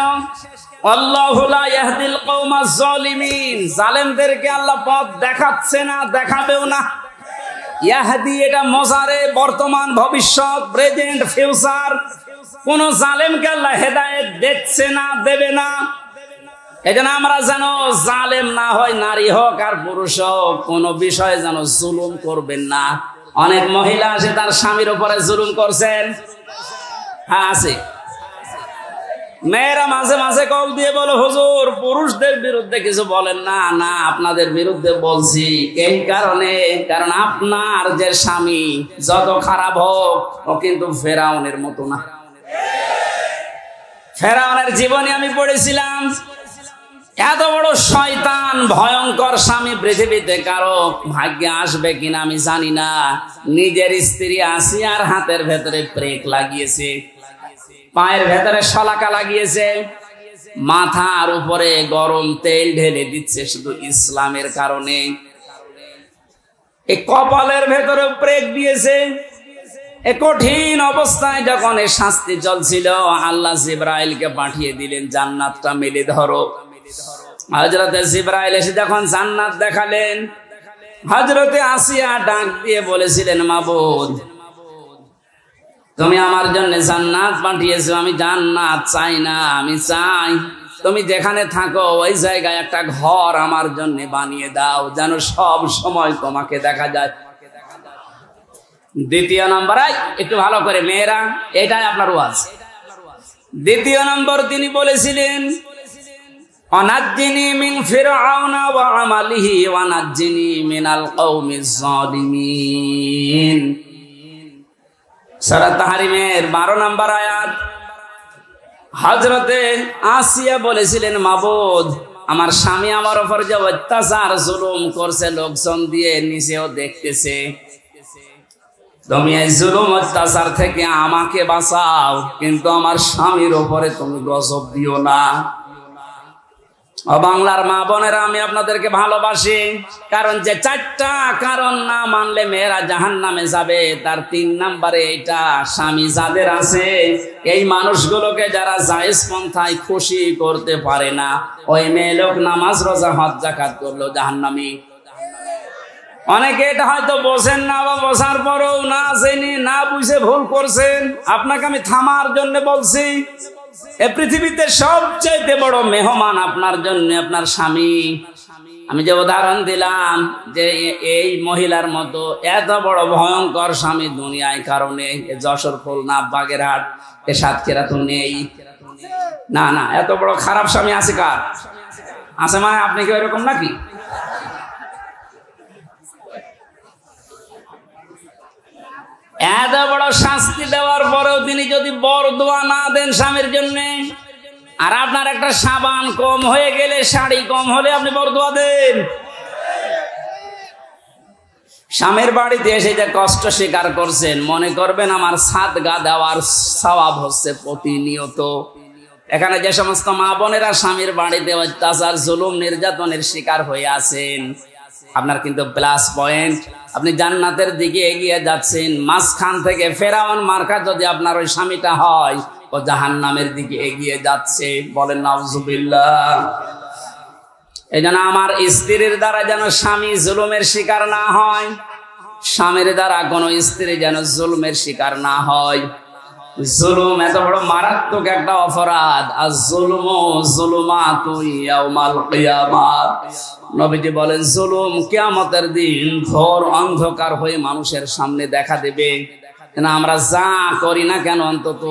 আল্লাহু লা ইয়াহদিল কওমাজ জালিমিন, জালেমদেরকে আল্লাহ পথ দেখাচ্ছে না, দেখাবেও না। ইয়াহদি এটা মজারে, বর্তমান, ভবিষ্যৎ, প্রেজেন্ট, ফিউচার। কোন জালেমকে আল্লাহ হেদায়েত দিচ্ছে না, দেবে না। এজন্য আমরা যেন জালেম না হয়, নারী হোক আর পুরুষ হোক, কোন বিষয়ে যেন জুলুম করবেন না। অনেক মহিলা আছে তার স্বামীর উপরে জুলুম করছেন, হ্যাঁ আছে। মেয়েরা মাঝে মাঝে কল দিয়ে বলো, হুজুর পুরুষদের বিরুদ্ধে কিছু বলেন না। না, আপনাদের বিরুদ্ধে বলছি এই কারণে, কারণ আপনার যে স্বামী যত খারাপ হোক, ও কিন্তু ফেরাউনের মতো না। ফেরাউনের জীবনে আমি পড়েছিলাম, এত বড় শয়তান, ভয়ঙ্কর স্বামী পৃথিবীতে কারো ভাগ্যে আসবে কিনা আমি জানি না। নিজের স্ত্রী আসিয়ার হাতের ভেতরে ব্রেক লাগিয়েছে, পায়ের ভেতরে শলাকা লাগিয়েছে, মাথার উপরে গরম তেল ঢেলে দিচ্ছে শুধু ইসলামের কারণে। এই কপালের ভেতরে ব্রেক দিয়েছে। এ কঠিন অবস্থায় যখন এই শাস্তি চলছিল, আল্লাহ জিবরাইলকে পাঠিয়ে দিলেন, জান্নাতটা মেলে ধরো। হযরতে জিবরাইল এসে যখন জান্নাত দেখালেন, হযরতে আসিয়া ডাক দিয়ে বলেছিলেন, মাবুদ তুমি আমার জন্য জান্নাত পাঠিয়েছো, আমি জান্নাত চাই না, আমি চাই তুমি যেখানে থাকো ওই জায়গায় একটা ঘর আমার জন্য বানিয়ে দাও, যেন সব সময় তোমাকে দেখা যায়। দ্বিতীয় নম্বর, একটু ভালো করে মেয়েরা, এটাই আপনার ওয়াজ। দ্বিতীয় নম্বর তিনি বলেছিলেন, অনাজ্জিনি মিন ফিরআউনা ওয়া আমালিহি ওয়া নাজ্জিনি মিনাল কওমিজ জালিমিন। সূরা তাহরিমের 12 নম্বর আয়াত। হযরতে আসিয়া বলেছিলেন, মাবুদ আমার স্বামী আমার উপর যে অত্যাচার জুলুম করছে, লোকজন দিয়ে নিচেও দেখতেছে, তুমি এই জুলুম অত্যাচার থেকে আমাকে বাঁচাও, কিন্তু আমার স্বামীর উপরে তুমি গজব দিও না। ও বাংলার মা বোনেরা, আমি আপনাদেরকে ভালোবাসি, কারণ যে 4টা কারণ না মানলে মেয়েরা জাহান্নামে যাবে, তার 3 নম্বরে এটা। স্বামী যাদের আছে, এই মানুষগুলোকে যারা জায়েজ পন্থায় খুশি করতে পারে না, ওই মেয়ে লোক নামাজ রোজা হজ যাকাত করলো জাহান্নামী। অনেকে এটা হয়তো বোঝেন না, বা বোঝার পরেও না জেনে না বুঝে ভুল করছেন। আপনাকে আমি থামার জন্য বলছি, এই পৃথিবীতে সবচেয়ে বড় মেহমান আপনার জন্য আপনার স্বামী। আমি যে উদাহরণ দিলাম, যে এই মহিলার মতো এত বড় ভয়ঙ্কর স্বামী দুনিয়ায় কারণে যশোর, খুলনা, বাগেরহাট, এ সাতক্ষীরা তো নেই। না না, এত বড় খারাপ স্বামী আছে কার? আছে মানে আপনি কি এরকম নাকি? এত বড় শাস্তি দেওয়ার পরেও তিনি যদি বরদোয়া না দেন স্বামীর জন্য, আর আপনার একটা সাবান কম হয়ে গেলে, শাড়ি কম হলে আপনি বরদোয়া দেন। স্বামীর বাড়িতে এসে যে কষ্ট স্বীকার করছেন, মনে করবেন আমার সাদগা দেওয়ার সওয়াব হচ্ছে প্রতিনিয়ত। এখানে যে সমস্ত মা বোনেরা স্বামীর বাড়িতে অত্যাচার, জুলুম, নির্যাতনের শিকার হয়ে আছেন, আপনার কিন্তু প্লাস পয়েন্ট, আপনি জান্নাতের দিকে এগিয়ে যাচ্ছেন। মাঝখান থেকে ফেরাউন মার্কা যদি আপনার ওই স্বামীটা হয়, ও জাহান্নামের দিকে এগিয়ে যাচ্ছে। বলেন নাউজুবিল্লাহ। এই জন্য আমার স্ত্রীর দ্বারা যেন স্বামী জুলুমের শিকার না হয়, স্বামীর দ্বারা কোনো স্ত্রী যেন জুলুমের শিকার না হয়। জুলুম এত বড় মারাত্মক একটা অপরাধ। আর জুলুমু যুলুমাতুন ইয়াউমাল কিয়ামাহ, নবীজি বলেন জুলুম কিয়ামতের দিন ঘোর অন্ধকার হয়ে মানুষের সামনে দেখা দেবে। না আমরা যা করি না কেন, অন্তত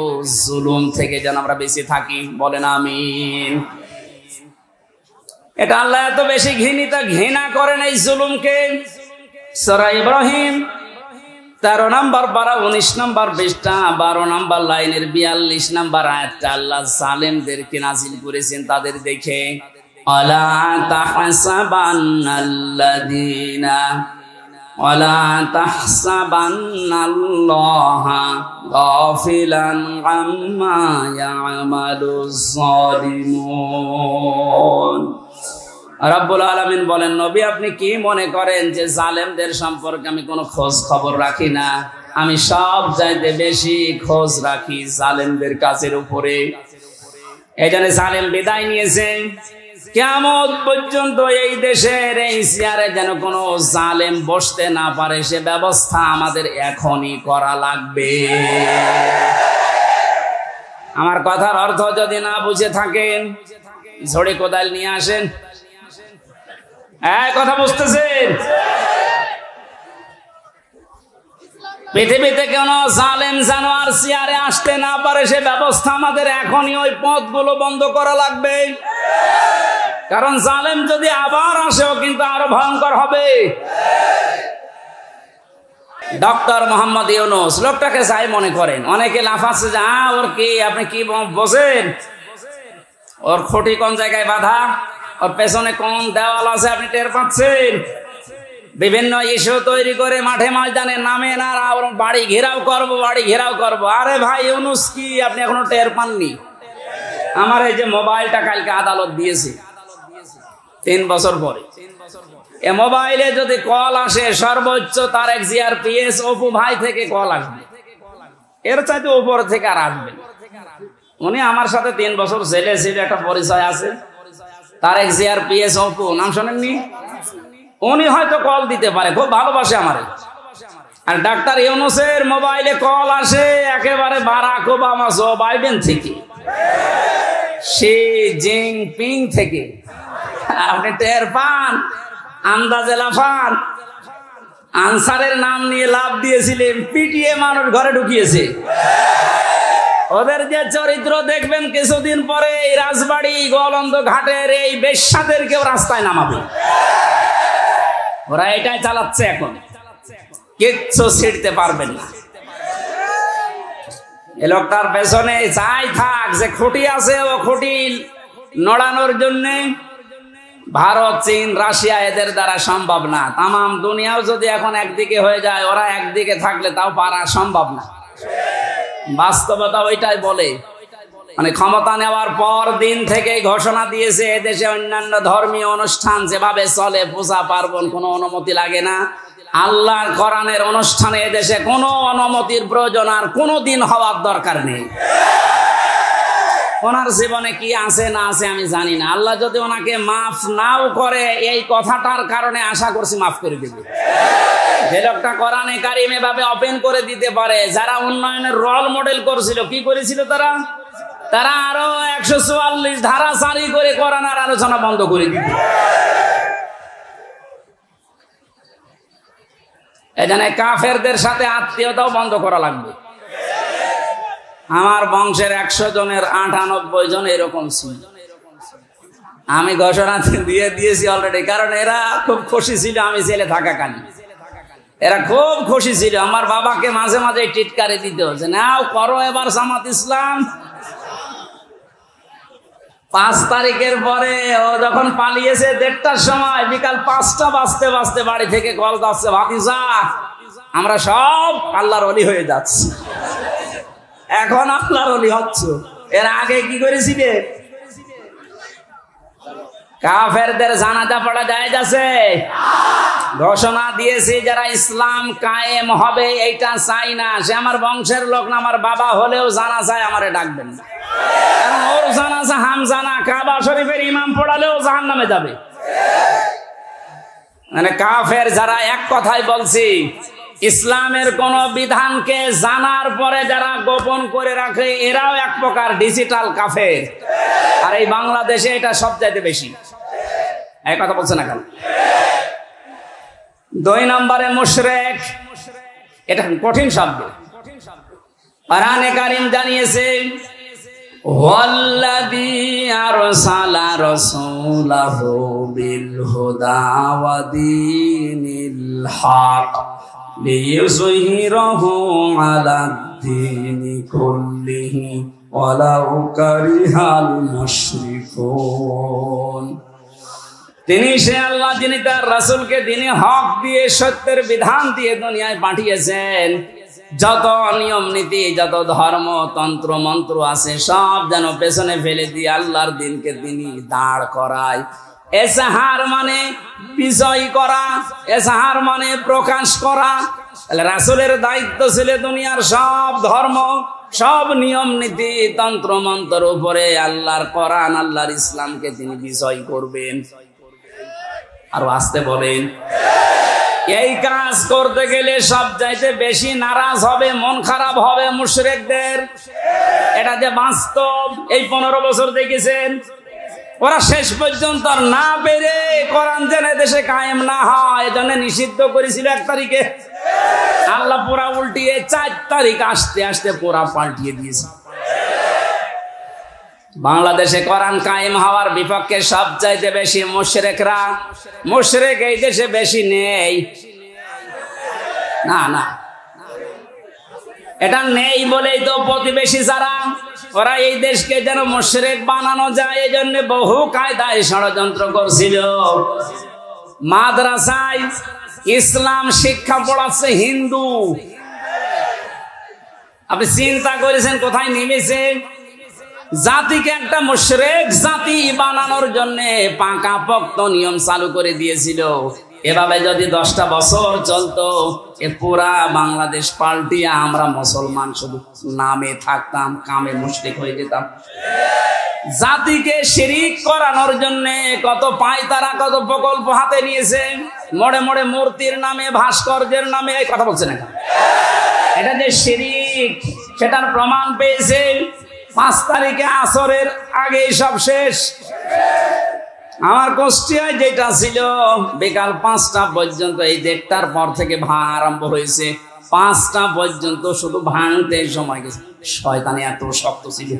জুলুম থেকে যেন আমরা বেঁচে থাকি। বলেন আমিন। এটা আল্লাহ এত বেশি ঘৃণা করেন এই জুলুমকে। সূরা ইব্রাহিম 13 নম্বর পারা 19 নম্বর পৃষ্ঠা 12 নম্বর লাইনের 42 নম্বর আয়াতটা আল্লাহ জালেমদেরকে নাজিল করেছেন তাদের দেখে। আলা তাহসাবান্নাল্লাহা গাফিলান আম্মা ইয়ামালুজ জালিমুন। রব্বুল আলামিন বলেন, নবী আপনি কি মনে করেন যে জালেমদের সম্পর্কে আমি কোনো খোঁজ খবর রাখি না? আমি সব চাইতে বেশি খোঁজ রাখি জালেমদের কাজের উপরে। এই জন্য জালেম বিদায় নিয়েছে। কিয়ামত পর্যন্ত এই দেশের এই চেয়ারে যেন কোনো জালেম বসতে না পারে, সে ব্যবস্থা আমাদের এখনই করা লাগবে। আমার কথার অর্থ যদি না বুঝে থাকেন, ঝড়ে কোদাল নিয়ে আসেন। কথা বুঝতেছেন? পৃথিবীতে কোন জালেম জানোয়ার চেয়ারে আসতে না পারে, সে ব্যবস্থা আমাদের এখনই ওই পথগুলো বন্ধ করা লাগবে। কারণ জালেম যদি আবার আসেও কিন্তু আরো ভয়ঙ্কর হবে। ডক্টর মোহাম্মদ ইউনূস লোকটাকে যাই মনে করেন, অনেকে লাফাচ্ছে যে ওর কি, আপনি কি বোঝেন? ওর খুঁটি কোন জায়গায় বাঁধা, ওর পেছনে কোন দেওয়াল আছে আপনি টের পাচ্ছেন? বিভিন্ন ইস্যু তৈরি করে মাঠে ময়দানে নামেন আর বাড়ি ঘেরাও করবো, বাড়ি ঘেরাও করবো। আরে ভাই ইউনূস কি আপনি এখনো টের পাননি? আমার এই যে মোবাইলটা কালকে আদালত দিয়েছে 3 বছর পরে, এ মোবাইলে যদি কল আসে সর্বোচ্চ তারেক জিয়ার পিএস অপু ভাই থেকে কল আসবে, এর চাইতে উপর থেকে আর আসবে। উনি আমার সাথে 3 বছর জেলে ছিল, একটা পরিচয় আছে। তারেক জিয়ার পিএস অপু, নাম শোনেননি? উনি হয়তো কল দিতে পারে, খুব ভালোবাসে আমারে। আর ডাক্তার ইউনূসের মোবাইলে কল আসে একেবারে বারাক ওবামা, জো বাইডেন থেকে, শি জিনপিং থেকে। আপনি টের পান? আন্দাজে লাফান। আনসারের নাম নিয়ে লাভ দিয়েছিলেন, পিটিয়ে মানুষ ঘরে ঢুকিয়েছে। ওদের যে চরিত্র দেখবেন কিছুদিন পরে এই রাজবাড়ি গোয়ালন্দ ঘাটের এই বেশ্যাদের কেউ রাস্তায় নামাবে। ওরা এটাই চালাচ্ছে এখন, কিচ্ছু ছিড়তে পারবেন না। এ লোকটার পেছনে যাই থাক, যে খুঁটি আছে ও খুঁটি নড়ানোর জন্য ভারত, চীন, রাশিয়া এদের দ্বারা সম্ভব না। তামাম দুনিয়াও যদি এখন একদিকে হয়ে যায়, ওরা একদিকে থাকলে তাও পারা সম্ভব না। বাস্তবতা ওইটাই বলে। মানে ক্ষমতা নেওয়ার পর দিন থেকেই ঘোষণা দিয়েছে এদেশে অন্যান্য ধর্মীয় অনুষ্ঠান যেভাবে চলে, পূজা পার্বণ কোনো অনুমতি লাগে না। আল্লাহর কোরআনের অনুষ্ঠানে এদেশে কোনো অনুমতির প্রয়োজন আর কোনো দিন হওয়ার দরকার নেই। ওনার জীবনে কি আছে না আছে আমি জানি না। আল্লাহ যদি ওনাকে মাফ নাও করে, এই কথাটার কারণে আশা করছি মাফ করে দেবে। যে লোকটা কোরআনে কারিম এভাবে ওপেন করে দিতে পারে, যারা উন্নয়নের রোল মডেল করছিল, কি করেছিল তারা আরো 144 ধারা জারি করে কোরআনের আলোচনা বন্ধ করে দিত। এখানে কাফেরদের সাথে আত্মীয়তাও বন্ধ করা লাগবে। আমার বংশের 100 জনের 98 জন এরকম ছিল। আমি ঘোষণা দিয়ে দিয়েছি অলরেডি, কারণ এরা খুব খুশি ছিল আমি জেলে থাকাকালীন। এরা খুব খুশি ছিল। আমার বাবাকে মাঝে মাঝে টিটকারি দিত যে নাও করো এবার জামাত ইসলাম। 5 তারিখের পরে ও যখন পালিয়েছে 1:30টার সময়, বিকাল 5টা বাজতে বাজতে বাড়ি থেকে কল যাচ্ছে, ভাতিজা আমরা সব আল্লাহর ওলি হয়ে যাচ্ছি। এখন আল্লাহর ওলি হচ্ছ, এর আগে কি করেছিলে? কাফেরদের জানাজা পড়া জায়েজ আছে? ঘোষণা দিয়েছি যারা ইসলাম কায়েম হবে এইটা চাই না, সে আমার বংশের লোক না, আমার বাবা হলেও জানাজায় আমারে ডাকবেন না। কারণ ওর জানাজা হামজানা, কাবা শরীফের ইমাম পড়ালেও জাহান্নামে যাবে। মানে কাফের যারা, এক কথাই বলছি, ইসলামের কোন বিধানকে জানার পরে যারা গোপন করে রাখে, এরাও এক প্রকার ডিজিটাল কাফের। আর এই বাংলাদেশে এটা সবচাইতে বেশি। এই কথা বলছে না কেন? 2 নম্বরে মুশরিক, এটা কঠিন শব্দ। কোরআনে কারীম জানিয়েছে ওয়াল্লাযী আরসালা রাসূলাহু বিল হুদা ওয়া দীনিল হক লিইয়ুযহিরাহু আলাদ-দীনি কুল্লিহি ওয়ালাউ কারিহাল মুশরিকুন। তিনি সে আল্লাহ যিনি তার রাসূলকে দ্বীনে হক দিয়ে, সত্যের বিধান দিয়ে দুনিয়ায় পাঠিয়েছেন। যত নিয়ম নীতি, যত ধর্ম তন্ত্র মন্ত্র আছে সব যেন পেছনে ফেলে দিয়ে আল্লাহর দিনকে তিনি দাঁড় করায়। এজাহার মানে বিজয় করা, এজাহার মানে প্রকাশ করা। রাসূলের দায়িত্ব ছিল দুনিয়ার সব ধর্ম, সব নিয়ম নীতি, তন্ত্র মন্ত্রের উপরে আল্লাহর কোরআন, আল্লাহর ইসলামকে তিনি বিজয় করবেন। আরো আসতে বলেন। এই কাজ করতে গেলে সব চাইতে বেশি নারাজ হবে, মন খারাপ হবে মুশরিকদের। এটা যে বাস্তব, এই 15 বছর দেখেছেন। ওরা শেষ পর্যন্ত না পেরে কোরআন যেন দেশে কায়েম না হয়, এজন্য নিষিদ্ধ করেছিল 1 তারিখে। আল্লাহ পুরা উল্টিয়ে 4 তারিখ আসতে আসতে পুরা পাল্টিয়ে দিয়েছে। বাংলাদেশে কোরআন কায়েম হওয়ার বিপক্ষে সব চাইতে বেশি মুশরিকরা। মুশরিক এই দেশে বেশি নেই, না না, এটা নেই বলেই তো প্রতিবেশী যারা, ওরা এই দেশকে যেন মুশরিক বানানো যায়, এই জন্য বহু কায়দায় ষড়যন্ত্র করছিল। মাদ্রাসায় ইসলাম শিক্ষা পড়াচ্ছে হিন্দু। আপনি চিন্তা করেছেন কোথায় নেমেছে? জাতিকে একটা মুশরিক জাতি বানানোর জন্য পাকাপোক্ত নিয়ম চালু করে দিয়েছিল। এভাবে যদি 10টা বছর চলতো, এ পুরা বাংলাদেশ পাল্টিয়ে আমরা মুসলমান শুধু নামে থাকতাম, কামে মুশরিক হয়ে যেতাম। জাতিকে শিরিক করানোর জন্য কত পায়তারা, কত প্রকল্প হাতে নিয়েছে। মোড়ে মোড়ে মূর্তির নামে, ভাস্কর্যের নামে, এই কথা বলছে না, এটা যে শিরিক সেটার প্রমাণ পেয়েছে। 5 তারিখে আসরের আগে সব শেষ। আমার কুষ্টিয়ায় যেটা ছিল বিকাল 5টা পর্যন্ত, এই 1টার পর থেকে ভাঙা আরম্ভ হয়েছে। 5টা পর্যন্ত শুধু ভাঙতে সময় গেছে। শয়তানি এত শক্ত ছিল,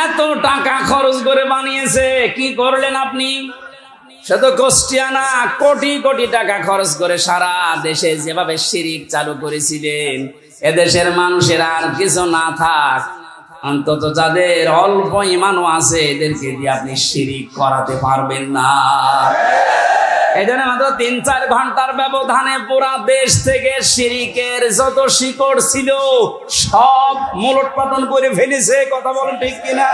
এত টাকা খরচ করে বানিয়েছে। কি করলেন আপনি? শুধু কুষ্টিয়া না, কোটি কোটি টাকা খরচ করে সারা দেশে যেভাবে শিরিক চালু করেছিলেন, এদেশের মানুষের আর কিছু না থাক, অন্তত যাদের অল্প ঈমানও আছে এদেরকে দিয়ে আপনি শিরিক করাতে পারবেন না। এই জন্য মাত্র 3-4 ঘন্টার ব্যবধানে পুরা দেশ থেকে শিরিকের যত শিকড় ছিল সব মূলোৎপাটন করে ফেলেছে। কথা বলেন ঠিক কিনা?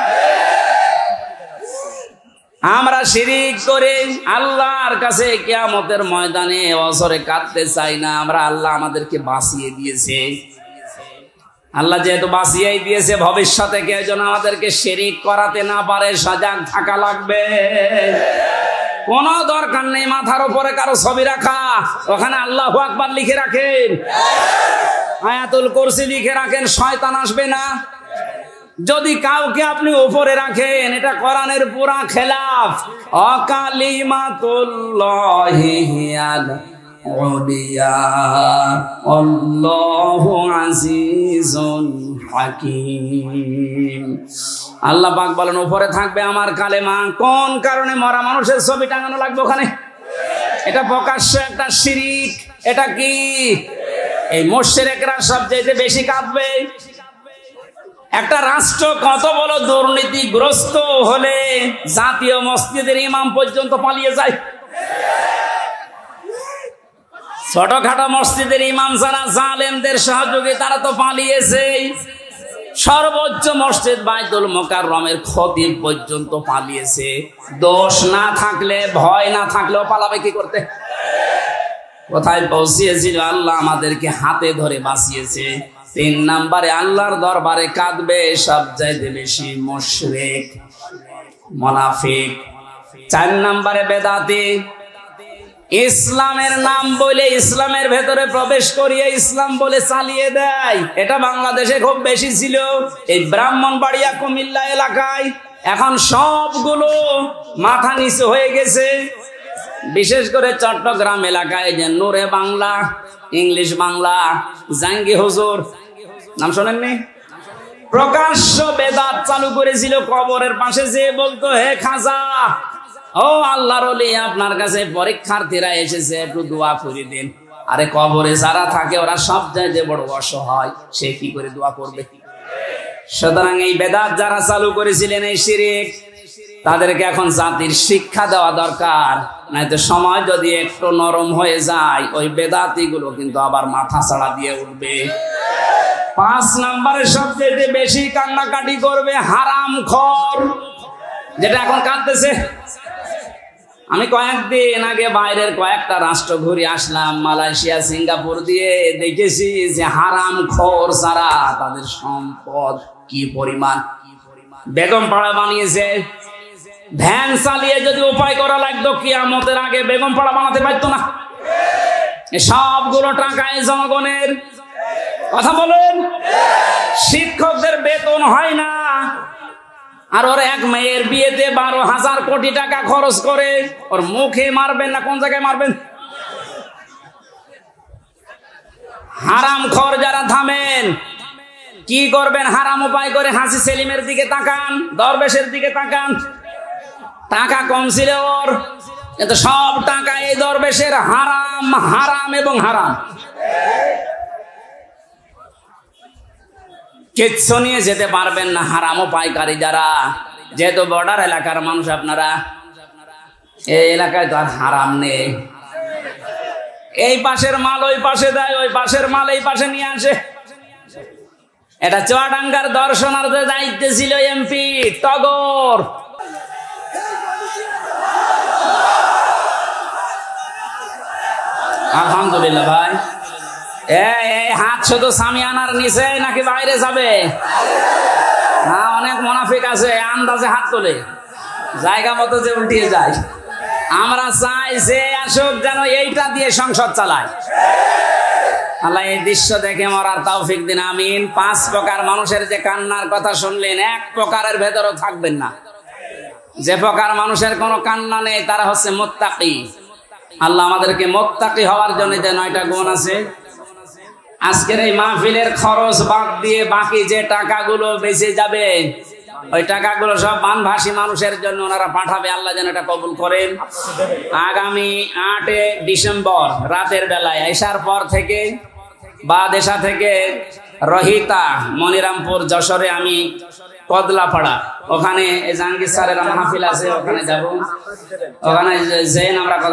আমরা শিরিক করে আল্লাহর কাছে কিয়ামতের ময়দানে অজরে কাঁদতে চাই না। আমরা আল্লাহ আমাদেরকে বাঁচিয়ে দিয়েছে। আল্লাহ যেহেতু বাঁচিয়েই দিয়েছে, ভবিষ্যতে কেউ যেন আমাদেরকে শিরিক করাতে না পারে সজাগ থাকা লাগবে। কোন দরকার নেই মাথার উপরে কারো ছবি রাখা, ওখানে আল্লাহু আকবার লিখে রাখেন, আয়াতুল কুরসি লিখে রাখেন, শয়তান আসবে না। যদি কাউকে আপনি উপরে রাখেন, এটা কোরআনের পুরা খেলাফ। অকালিমাতুল্লাহি হিয়াল উলিয়া আল্লাহু আজিজুন হাকীম। আল্লাহ পাক বলেন উপরে থাকবে আমার কালেমা। কোন কারণে মরা মানুষের ছবি টাঙানো লাগবে ওখানে? এটা প্রকাশ্য একটা শিরিক। এটা কি? এই মুশরিকরা সবচেয়ে বেশি কাঁদবে। একটা রাষ্ট্র কত বড় দুর্নীতিগ্রস্ত হলে জাতীয় মসজিদের ইমাম পর্যন্ত পালিয়ে যায়। ছোটখাটো মসজিদের ইমাম যারা জালেমদের সহযোগী, তারা তো পালিয়েছে। সর্বোচ্চ মসজিদ বাইতুল মুকাররমের খতিব পর্যন্ত পালিয়েছে। দোষ না থাকলে, ভয় না থাকলেও পালাবে কি করতে? কোথায় পৌঁছিয়েছিল? আল্লাহ আমাদেরকে হাতে ধরে বাঁচিয়েছে। 3 নম্বরে আল্লাহর দরবারে কাঁদবে সবচাইতে বেশি মুশরিক, মুনাফিক। 4 নম্বরে বেদাতি। ইসলামের নাম বলে ইসলামের ভেতরে প্রবেশ করিয়ে ইসলাম বলে চালিয়ে দেয়। এটা বাংলাদেশে খুব বেশি ছিল। এই ব্রাহ্মণবাড়িয়া, কুমিল্লা এলাকায় এখন সবগুলো মাথা নিচু হয়ে গেছে। বিশেষ করে চট্টগ্রাম এলাকায় যে নূরে বাংলা, ইংলিশ বাংলা, জাঙ্গি হুজুর, নাম শোনেননি? প্রকাশ্য বেদাত চালু করেছিল। কবরের পাশে যে বলতো, হে খাজা, ও আল্লাহর ওলি, আপনার কাছে পরীক্ষার্থীরা এসেছে, একটু দোয়া করে দিন। আরে কবরে যারা থাকে ওরা সব জায়গায় বড় অসহায়, সে কি করে দোয়া করবে? সুতরাং এই বেদাত যারা চালু করেছিলেন, এই শিরিক, তাদেরকে এখন জাতির শিক্ষা দেওয়া দরকার। নয়তো সময় যদি একটু নরম হয়ে যায়, ওই বেদাতি গুলো কিন্তু আবার মাথা ছাড়া দিয়ে উঠবে। 5 নম্বরে সবচেয়ে বেশি কান্নাকাটি করবে হারামখোর। যেটা এখন কাঁদতেছে। আমি কয়েকদিন আগে বাইরের কয়েকটা রাষ্ট্র ঘুরে আসলাম, মালয়েশিয়া, সিঙ্গাপুর দিয়ে, দেখেছি যে হারাম খোর ছাড়া তাদের সম্পদ কি পরিমাণ। বেগম পাড়া বানিয়েছে, ভ্যান চালিয়ে যদি উপায় করা লাগতো কিয়ামতের আগে বেগম পাড়া বানাতে পারতো না। সবগুলো টাকায় জনগণের। কথা বলেন, শিক্ষকদের বেতন হয় না, আর ওর এক মেয়ের বিয়েতে 12,000 কোটি টাকা খরচ করে। ওর মুখে মারবেন না কোন জায়গায় মারবেন? হারাম খোর যারা থামেন, কি করবেন? হারাম উপায় করে হাসি সেলিমের দিকে তাকান, দরবেশের দিকে তাকান। টাকা কম ছিল ওর, কিন্তু সব টাকা এই দরবেশের। হারাম, হারাম এবং হারাম। কিচ্ছু নিয়ে যেতে পারবেন না হারাম পাইকারি যারা। যেহেতু বর্ডার এলাকার মানুষ আপনারা, এই এলাকায় তো আর হারাম নেই। এই পাশের মাল ওই পাশে দেয়, ওই পাশের মাল এই পাশে নিয়ে আসে। এটা চুয়াডাঙ্গার দর্শনার্থীদের দায়িত্বে ছিল এমপি টগর। আলহামদুলিল্লাহ ভাই। এই হাত শুধু সামিয়ানার নিচে নাকি বাইরে যাবে? না, অনেক মুনাফিক আছে আন্দাজে হাত তোলে, জায়গা মতো যে উল্টিয়ে যায়। আমরা চাই যে আসুক যেন এইটা দিয়ে সংসদ চালায়। আল্লাহ এই দৃশ্য দেখে মরার তৌফিক দিন, আমিন। 5 প্রকার মানুষের যে কান্নার কথা শুনলেন, এক প্রকারের ভেতরও থাকবেন না। যে প্রকার মানুষের কোনো কান্না নেই তারা হচ্ছে মুত্তাকি। আল্লাহ আমাদেরকে মুত্তাকি হওয়ার জন্য যে 9টা গুণ আছে, আজকের এই মাহফিলের খরচ বাদ দিয়ে বাকি যে টাকাগুলো বেঁচে যাবে, ওই টাকাগুলো সব বানভাসী মানুষের জন্য ওনারা পাঠাবে। আল্লাহ যেন এটা কবুল করেন। আগামী 8 ডিসেম্বর রাতের বেলায় এশার পর থেকে বাদেশা থেকে রহিতা, মনিরামপুর, যশোরে, আমি কদলাপাড়া, ওখানে জাহাঙ্গীর স্যারের মাহফিল আছে, ওখানে যাব। ওখানে যেন আমরা